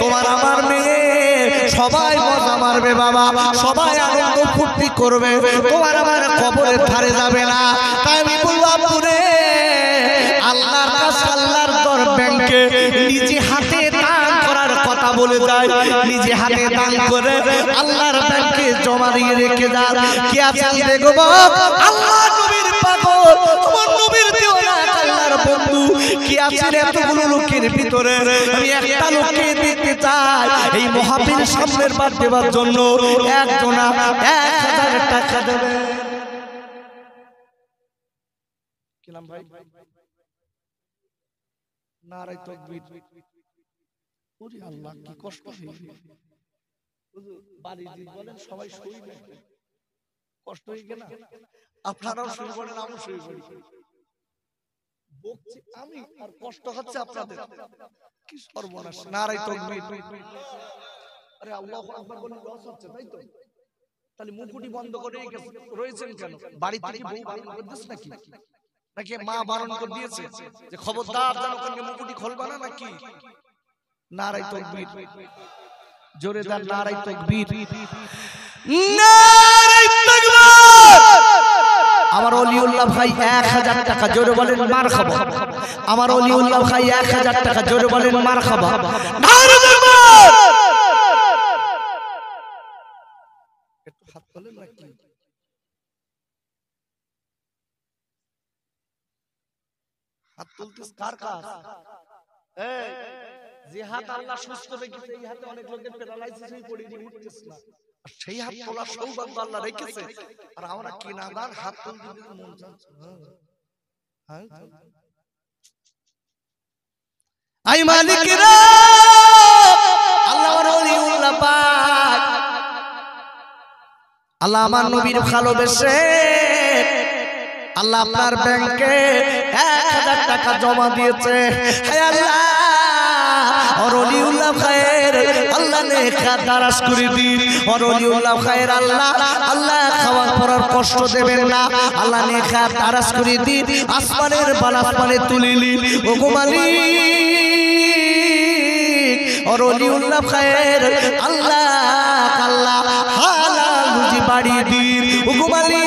তোমার আমার মেয়ে সবাই মজা মারবে বাবা, সবাই আনন্দ ফুর্তি করবে, তোমার আমার কবরের ধারে যাবে না। তাই আমি বলবো আপুরে আল্লাহর কাছে আল্লাহর দরবারে নিজে হাতে দান করার কথা বলে যায়, নিজে হাতে দান করে আল্লাহর ব্যাংকে জমা দিয়ে রেখে যান। কি আছে দেখব আল্লাহ নবীর পাগল আমার নবীর দেওয়ানা আল্লাহর বন্ধু কি আছে এতগুলো লোকের ভিতরে আমি একটা লোককে দেখতে চাই এই মাহফিল সামনের বার দেওয়ার জন্য একজনা 1000 টাকা দেবে। কি নাম ভাই? নারায়ে তাকবীর। ওরে আল্লাহ কি কষ্ট হইছে হুজুর, বাড়ি দি বলেন সবাই শুই না, কষ্ট হই গেল। আপনারাও শুই বলেন আমিও শুই পড়ি, বকছি আমি আর কষ্ট হচ্ছে আপনাদের। কি সর্বনাশ। নারায়ে তাকবীর। আরে আল্লাহু আকবার বলে লস হচ্ছে তাই তো? তাহলে মুকুটি বন্ধ করে রয়েছেন কেন? বাড়ি থেকে বউ বারণ করে দিয়েছে নাকি? নাকি মা বারণ করে দিয়েছে যে খবরদার যেন কোনকে মুকুটি খুলবা না নাকি? নারায়ে তাকবীর। জোরে দান নারায়ে তাকবীর। নারায়ে তাকবীর। আমার ওলিউল্লাহ ভাই 1000 টাকা জোরে বলেন মারহাবা। আমার ওলিউল্লাহ ভাই 1000 টাকা জোরে বলেন মারহাবা। নারায়ে তাকবীর। একটু হাত তোলেন নাকি? হাত তুলতেছ কার কাজ? এই যে হাত আল্লাহ সুস্থ রেখেছে এই হাতে অনেক লোকের প্যারালাইসিস হয়ে পড়ে উঠতেছ না, আর সেই হাত তোলার সৌভাগ্য আল্লাহ রেখেছে, আর আমরা কি নাদান হাত তুলতে দিতে মন চাচ্ছে। হ্যাঁ আই মালিকরা আল্লাহর ওলিউল্লাহ পাক আল্লাহ আমার নবীর ভালোবেসে আল্লাহ আপনার ব্যাংকে 1000 টাকা জমা দিয়েছে। হে আল্লাহ और ওলিউল্লাহ খায়ের আল্লাহ নেকা দারাজ করে দিন। और ওলিউল্লাহ খায়ের আল্লাহ আল্লাহ খাওয়ার পরার কষ্ট দেবেন না, আল্লাহ নেকা দারাজ করে দিন। আসমানের বালাসমানে তুলিলি ও গো মালিক। और ওলিউল্লাহ খায়ের আল্লাহ আল্লাহ হালাল রুজি বাড়িয়ে দিন ও গো মালিক।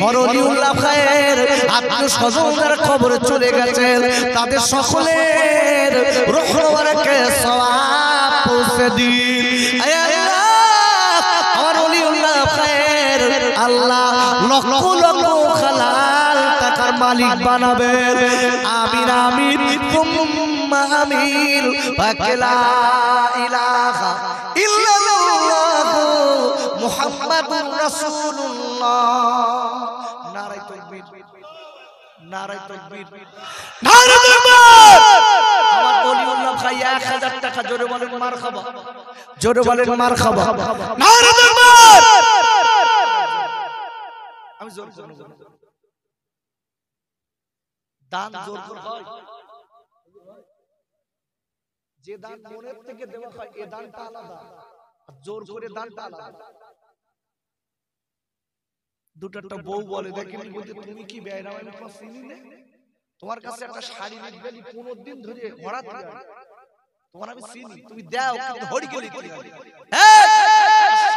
और ওলিউল্লাহ খায়ের আত্মীয়-স্বজনদের কবরে চলে গেছেন তাদের সকলের রহমতকে সওয়াব পৌঁছে দিন। হে আল্লাহ আমার ওলিউল্লাহ খায়ের আল্লাহ লক্ষ লক্ষ হালাল টাকার মালিক বানাবেন। আমিন আমিন তুম্মা আমিন। লা ইলাহা ইল্লাল্লাহ মুহাম্মাদুর রাসূলুল্লাহ। নারায়ে তাকবীর। নারায়ে তাকবীর। নারায়ে তাকবীর। আমার ওলিউল্লাহ ভাই 1000 টাকা জোরে বলেন মারহাবা। জোরে বলেন মারহাবা। নারায়ে তাকবীর। আমি জোর করে বলবো দান জোর করে হয়, যে দান মনের থেকে দেওয়া হয় এই দানটা আলাদা, আর জোর করে দানটা আলাদা। দুটো বউ বলে দেখেন বলতে তুমি কি বেয়রা আমি তোমার চিনি না, তোমার কাছে একটা শাড়ি নিবে 15 দিন ধরে হড়াত তোমার আমি চিনি, তুমি দাও কিন্তু হড়ি গলি কি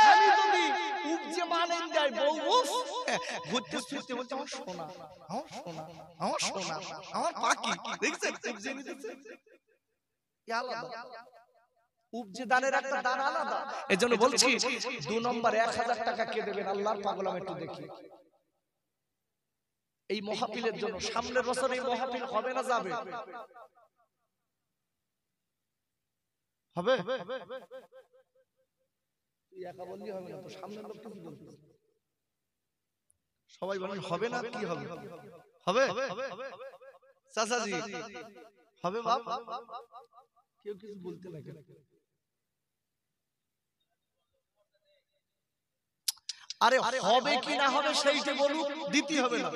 স্বামী যদি উপজে মানেন দেয় বউ উফ ঘুরতে ফিরতে বলছে আমার সোনা, আমার সোনা, আমার সোনা, আমার পাখি। দেখছেন উপজে নিতেছে, আলাদা উপজে দানের একটা দান আলাদা। এজন্য বলছি 2 নম্বর 1000 টাকা কে দেবেন আল্লাহর পাগল আমি একটু দেখি এই মাহফিলের জন্য। সামনের বছর এই মাহফিল হবে না যাবে? হবে। তুই একা বললি হবে না তো, সামনের লোক কি বলবে? সবাই বলেন হবে না কি হবে? হবে চাচাজি হবে বাপ, কেউ কিছু বলতে লাগে। আরে হবে কি না হবে সেইটা বলুক, দিতে হবে না।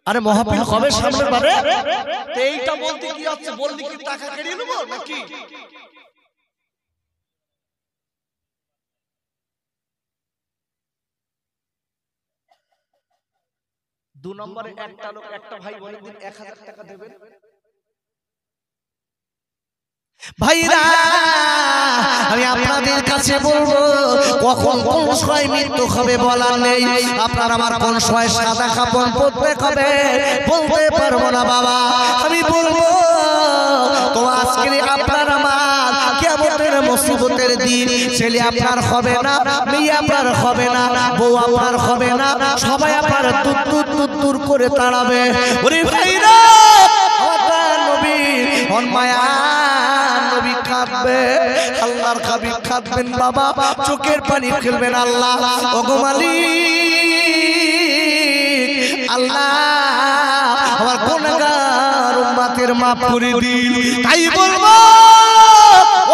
আরে মাহফিল হবে সামনের বারে, তো এইটা বলতে কি হচ্ছে? বললি কি টাকা কেড়ে নেব নাকি? 2 নম্বরে একটা লোক একটা ভাই বলে দিন 1000 টাকা দেবেন। ভাইরা আমি আপনাদের কাছে বলবো, কখন কোন সময় মৃত্যু হবে বলার নেই। আপনার আমার কোন সময় সাদা কাপড় পরতে হবে বলতে পারবো না বাবা। আমি বলবো তো আজকে আপনার আমার কিয়ামতের মুসিবতের দিন, ছেলে আপনার হবে না, মেয়ে আপনার হবে না, বউ আপনার হবে না, সবাই আপনার তুর করে তাড়াবে। ওরে ভাইরা আমার নবী মায়া নবী কাঁদবে, আল্লাহর হাবিব কাঁদবেন বাবা, চোখের পানি ফেলবেন। আল্লাহ ওগো মালিক আল্লাহ আমার গুনাহগার উম্মতের মাফ করে দিন। তাই বলবো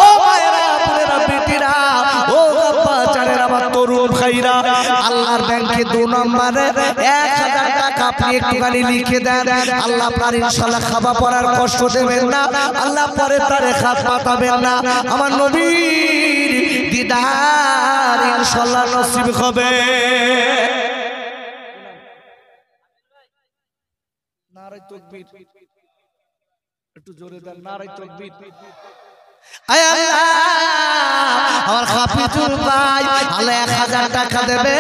ও মায়েরা বোনেরা বেটিরা ও আব্বা জানেরা আমার তরুণ ভাইরা, আল্লাহর ব্যাংকে 2 নম্বরে 1000 টাকা আপনি একটুখানি লিখে দেন। আল্লাহ আপনার ইনশাআল্লাহ খাওয়া পড়ার কষ্ট দেবেন না, আল্লাহ পরে তারে হাত পাতাবেন না। আমার নবীর দিদার ইনশাআল্লাহ নসিব হবে। নারায়ে তাকবীর, একটু জোরে দেন নারায়ে তাকবীর। আয় আল্লাহ আমার হাফিজুল ভাই আল্লাহ 1000 টাকা দেবে,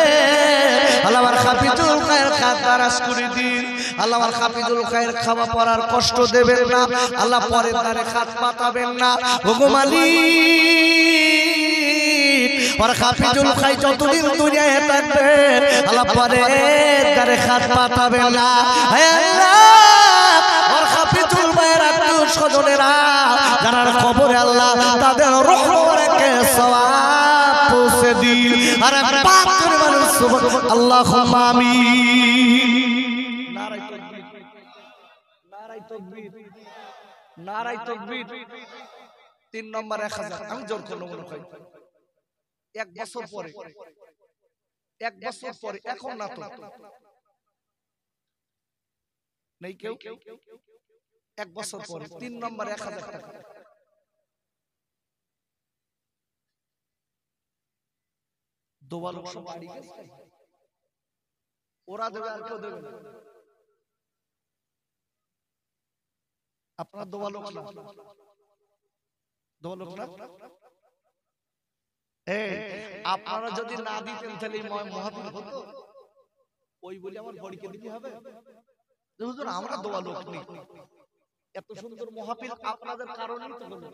আল্লাহ আমার হাফিজুল খায়ের খাতারাস করে দিন। আল্লাহ আমার হাফিজুল খায়ের খাওয়া পড়ার কষ্ট দেবেন না, আল্লাহ পরে তারে হাত পাতাবেন না। ওগো মালিক আর হাফিজুল খাই যতদিন দুনিয়ায় থাকবে আল্লাহ পরে তারে হাত পাতাবেন না। হে আল্লাহ আর হাফিজুল ভাইয়ের আত্মীয় স্বজনেরা যারা কবরে আল্লাহ তাদের রূহ মুবারকে সওয়াব পৌঁছে দিন। আর পাক করে বলুন সুবহান আল্লাহুম্মা আমিন। নারায়ে তাকবীর, নারায়ে তাকবীর, নারায়ে তাকবীর। 3 নম্বর 1000 আমি জোর করে মনে করি 1 বছর পরে, 1 বছর পরে, এখন না তো নেই কেউ, 1 বছর পরে 3 নম্বর 1000 টাকা দোয়া লোক সব বাড়ি গেছে, ওরা দেবে আর কেউ দেবে না। আপনার দোয়া লোক না, দোয়া লোক না। আপনারা যদি না দিতেন তাহলে মাহফিল হতো? ওই বলে আমার বড়িকে দিতে হবে? হুজুর আমরা দোয়া লোক নেই, এত সুন্দর মাহফিল আপনাদের কারণেই তো হলো।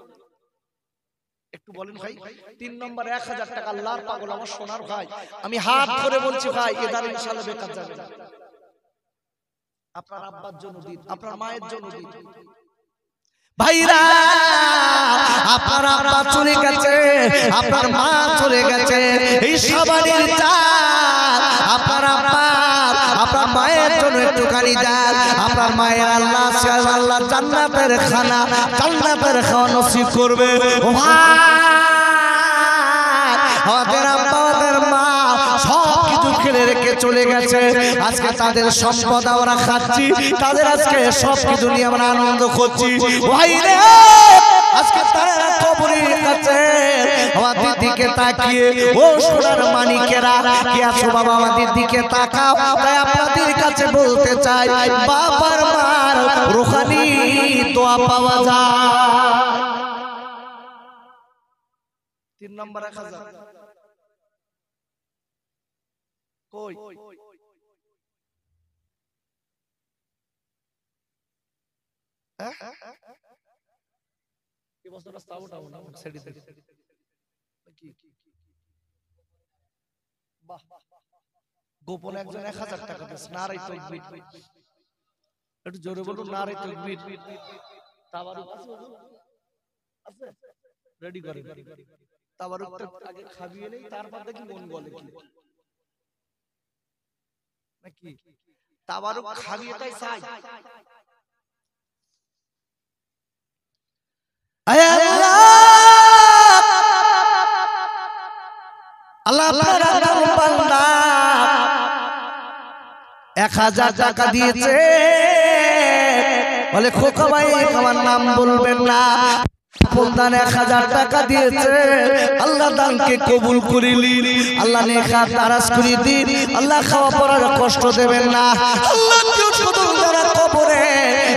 একটু বলেন ভাই 3 নম্বর 1000 টাকা আল্লাহর পাগল আমার সোনার ভাই, আমি হাত ধরে বলছি ভাই এদার ইনশাআল্লাহ বেকার যাবে না। আপনার আব্বার জন্য দিন, আপনার মায়ের জন্য দিন। ভাইরা আপনার আব্বা চলে গেছে, আপনার মা চলে গেছে, এই সবারই চাল আপনার আব্বা আপনার মায়ের জন্য একটুখানি দেন। আপনার মায়ের আল্লাহ আল্লাহ জান্নাতের খানা জান্নাতের খাওয়া নসিব করবে। ও ভাই আমাদের আব্বা আমাদের মা সব কিছু ফেলে রেখে চলে গেছে, আজকে তাদের সম্পদ আমরা খাচ্ছি, তাদের আজকে সব কিছু নিয়ে আমরা আনন্দ করছি। ভাই রে আজকে তারা কবরের কাছে আমাদের দিকে তাকিয়ে ও সোনার মানিকেরা কে আছো বাবা আমাদের দিকে তাকাও। তাই আপনাদের কাছে বলতে চাই বাবার মার রুহানি দোয়া পাওয়া যায়। 3 নম্বর 1000 কই গোপন একজন 1000 টাকা দিয়েছে। নারায়ে তাকবীর, একটু জোরে বলুন নারায়ে তাকবীর। তাবারুক আছে রেডি করেন। তাবারুকটা আগে খাবিয়ে নেই, তারপর দেখি মন বলে কি নাকি। তাবারুক খাবিয়েটাই চাই। আল্লাহ বান্দা 1000 টাকা দিয়েছে, বলে খোকা ভাই আমার নাম বলবেন না। 1000 টাকা দিয়েছে, আল্লাহ দানকে কবুল করিলি, আল্লাহ নেখাত তারাস করে দিন, আল্লাহ খাওয়া পড়ার কষ্ট দেবেন না। আল্লাহ যারা কবরে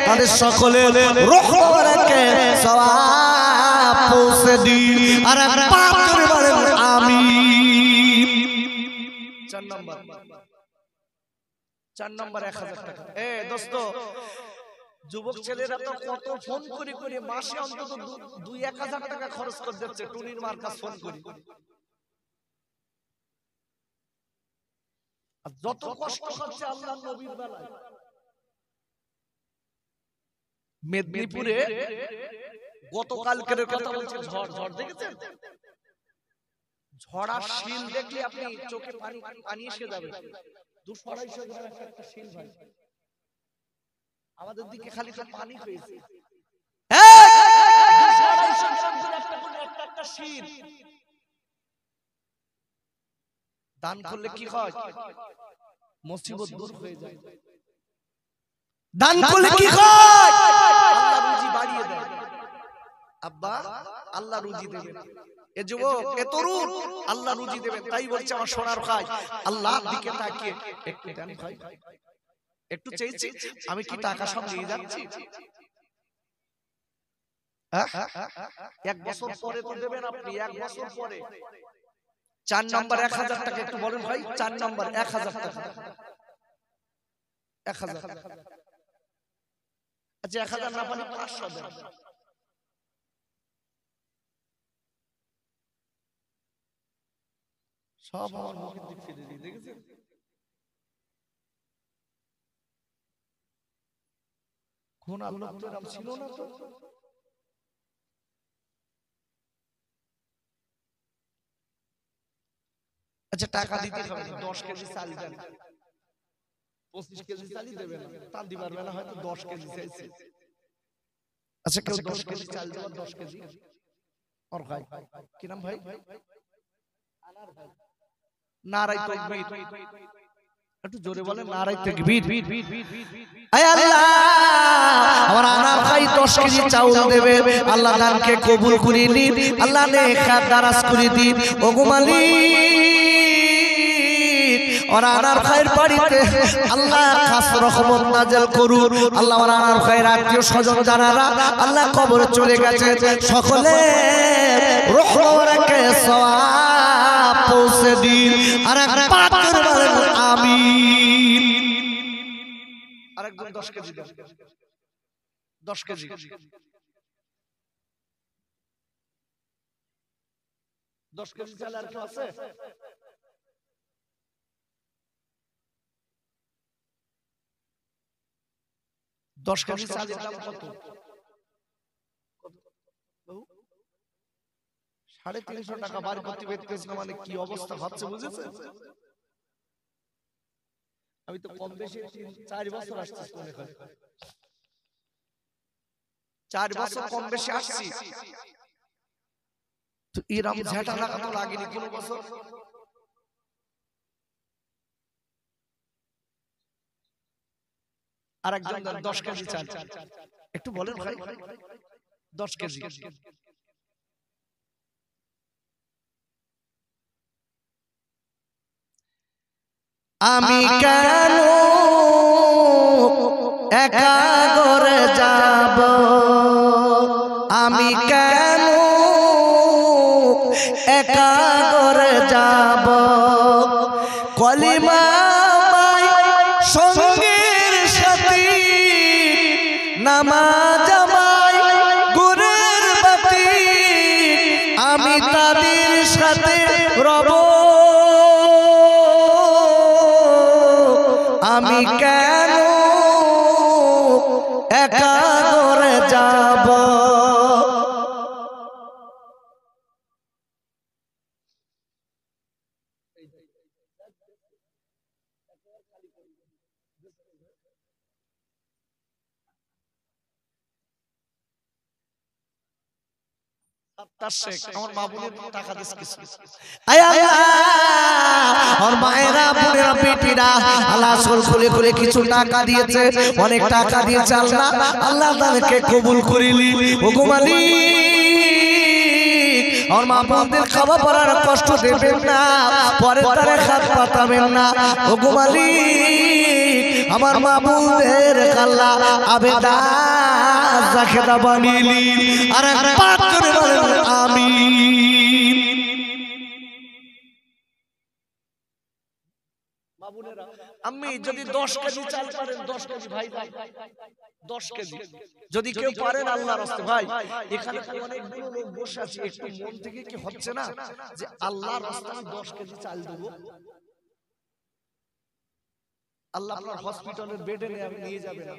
তাদের সকলের রূহ মুবারকে সওয়াব পৌঁছে দিন। আর পাপ করে বলেন আমিন। 4 নম্বর 1000 টাকা। দোস্ত, যুবক ছেলেরা তো কত ফোন করে করে মাসে অন্তত 2-1000 টাকা খরচ করে দিচ্ছে টুনির মার কাছে ফোন করে। আর যত কষ্ট হচ্ছে আল্লাহর নবীর বেলায়। মেদিনীপুরে গতকালকের কথা বলছি, ঝড় দেখেছেন? ঝড় আর শিল দেখলে আপনি চোখে পানি এসে যাবে। 200-250 গ্রাম একটা শিল ভাই, আমাদের দিকে খালি পানি হয়েছে। দান করলে কি হয়? মুসিবত দূর হয়ে যায়। দান করলে কি হয়? আল্লাহ রুজি বাড়িয়ে দেয়। আব্বা আল্লাহ রুজি দেবেন, এ যুবক এ তরুণ আল্লাহ রুজি দেবেন। তাই বলছে আমার সোনার ভাই, আল্লাহর দিকে তাকিয়ে একটু দেন ভাই, একটু চাইছি। আমি কি টাকা সব নিয়ে যাচ্ছি? 1 বছর পরে তো দেবেন আপনি, 1 বছর পরে। 4 নম্বর 1000 টাকা একটু বলেন ভাই। 4 নম্বর 1000 টাকা। 1000। আচ্ছা 1000 না পারি 500 দেন। সব আমার মুখের দিক ফিরে দিয়ে দেখেছেন? কোন আল্লাহ তো নাম ছিল না তো। আচ্ছা টাকা দিতে হবে, 10 কেজি চাল দেন। 25 কেজি চালই দেবে না, তা দিবার বেলা হয়তো 10 কেজি চাইছে। আচ্ছা কেউ 10 কেজি চাল দেবে, 10 কেজি আর ভাই কি নাম ভাই? নারায়ে তাকবীর, একটু জোরে বলেন নারায়ে তাকবীর। আয় আল্লাহ, আমার আনার ভাই 10 কেজি চাউল দেবে, আল্লাহ দানকে কবুল করে নিন, আল্লাহ নেখাত দারাজ করে দিন। ওগো মালিক, ওর আনার ভাইয়ের বাড়িতে আল্লাহ খাস রহমত নাযিল করুন। আল্লাহ ওর আনার ভাইয়ের আত্মীয় স্বজন যারা আল্লাহ কবরে চলে গেছে, সকলে রূহ মুবারকে সওয়াব পৌঁছে দিন। আর পাক করে বলেন আমিন। আরেকজন 10 কেজি দেন। 10 কেজি। 10 কেজি চাল আর কেউ আছে? 10 কেজি চালের দাম কত? 350 টাকা বার করতে পেরেছ না, মানে কি অবস্থা হচ্ছে বুঝেছেন? আমি তো কম বেশি 4 বছর আসছি, মনে হয় 4 বছর কম বেশি আসছি, তো এরকম ঝাঁটা লাগা তো লাগেনি কোন বছর। আর একজন 10 কেজি চাল একটু বলেন ভাই। 10 কেজি। আমি কেন একা ঘরে যাব, আমি কেন একা ঘরে যাব, কলিমা সঙ্গীর সাথী নামাজ আমি কেন একা করে যাব আমার বাবুদের টাকা দিস কিছু আয় আল্লাহ আর মায়েরা বোনেরা বেটিরা আল্লাহ সোল খুলে খুলে কিছু টাকা দিয়েছে অনেক টাকা দিয়েছে আল্লাহ আল্লাহ তাদেরকে কবুল করিলি ওগো মালিক আর মা বোনদের খাওয়া পড়ার কষ্ট দেবেন না পরে তারে হাত পাতাবেন না ওগো মালিক আমার মা বোনদের আল্লাহ আবেদা জাকেদা বানিলি আর পাক করে বলেন আমিন বাবুনেরা আমি যদি 10 কেজি চাল পারেন 10 কেজি ভাই 10 কেজি যদি কেউ পারেন আল্লাহর রাস্তায় ভাই এখানে অনেকগুলো লোক বসে আছে একটু মন থেকে কি হচ্ছে না যে আল্লাহর রাস্তায় 10 কেজি চাল দেব আল্লাহ আপনার হসপিটালের বেডে নিয়ে যাবে না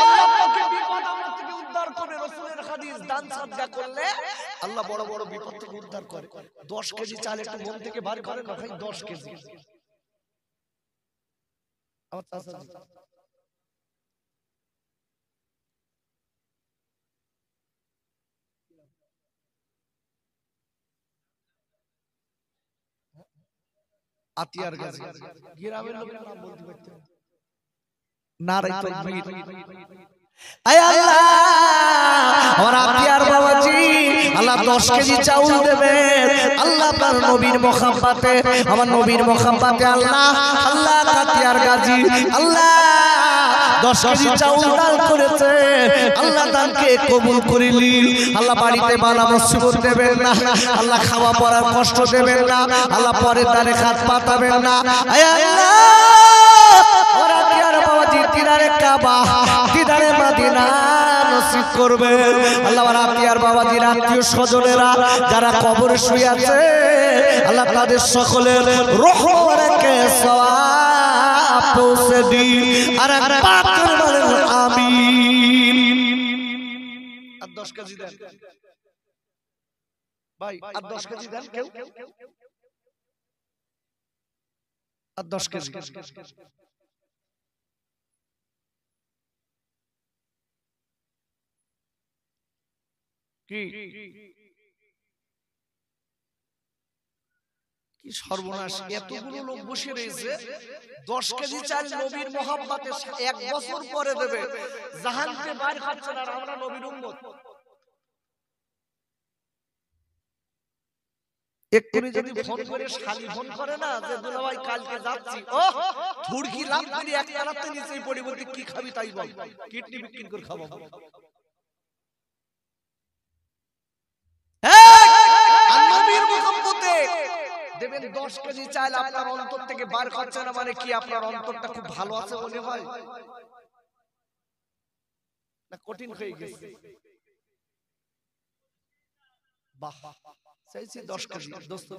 আল্লাহ আপনাকে বিপদ আপদ থেকে উদ্ধার করে রাসূলের হাদিস দান সাদকা করলে আল্লাহ বড় বড় বিপদ থেকে উদ্ধার করে 10 কেজি চাল একটু মন থেকে বার করেন না ভাই 10 কেজি আতিয়ার গাজী গ্রামের লোকের নাম বলতে পারতেন নারে তাকবীর আয় আল্লাহ আমার আতিয়ার বাবাজি আল্লাহ 10 কেজি চাউল দেবে আল্লাহ আপনার নবীর মোহাব্বতে আমার নবীর মোহাব্বতে আল্লাহ আল্লাহ আতিয়ার গাজী আল্লাহ 10 কেজি চাউল দান করেছে আল্লাহ দানকে কবুল করিলি আল্লাহ বাড়িতে বালা মুসিবত দেবেন না আল্লাহ খাওয়া পড়ার কষ্ট দেবেন না আল্লাহ পরে তারে হাত পাতাবেন না আয় আল্লাহ ওরা আতিয়ার বাবাজি দিদারে কাবা দিদারে মদিনা নসিব করবে আল্লাহ ওরা আতিয়ার বাবাজির আত্মীয় স্বজনেরা যারা কবরে শুয়ে আছে আল্লাহ তাদের সকলের রূহ ওয়ারাকে সওয়াব পৌঁছে দিন আর পাক করে বলেন আমিন আর 10 কেজি দেন ভাই আর 10 কেজি দেন কেউ আর 10 কেজি কি কি সর্বনাশ এতগুলো লোক বসে রয়েছে 10 কেজি চাল নবীর মোহাব্বতে 1 বছর পরে দেবে জাহান্নামে বাইর খাচ্ছে না আমরা নবীর উম্মত এক্ষুনি যদি ফোন করে শালি ফোন করে না যে দুলা ভাই কালকে যাচ্ছি ও ধুরকি লাভ করি এক তারাতে নিচেই পড়ি বলতে কি খাবি তাই বল কিডনি বিক্রি করে খাবো নবীর মোহাব্বতে দেবেন 10 কেজি চাল আপনার অন্তর থেকে বার করছে না মানে কি আপনার অন্তরটা খুব ভালো আছে মনে হয় না কঠিন হয়ে গেছে বাহ চাইছি 10 কেজি দোস্ত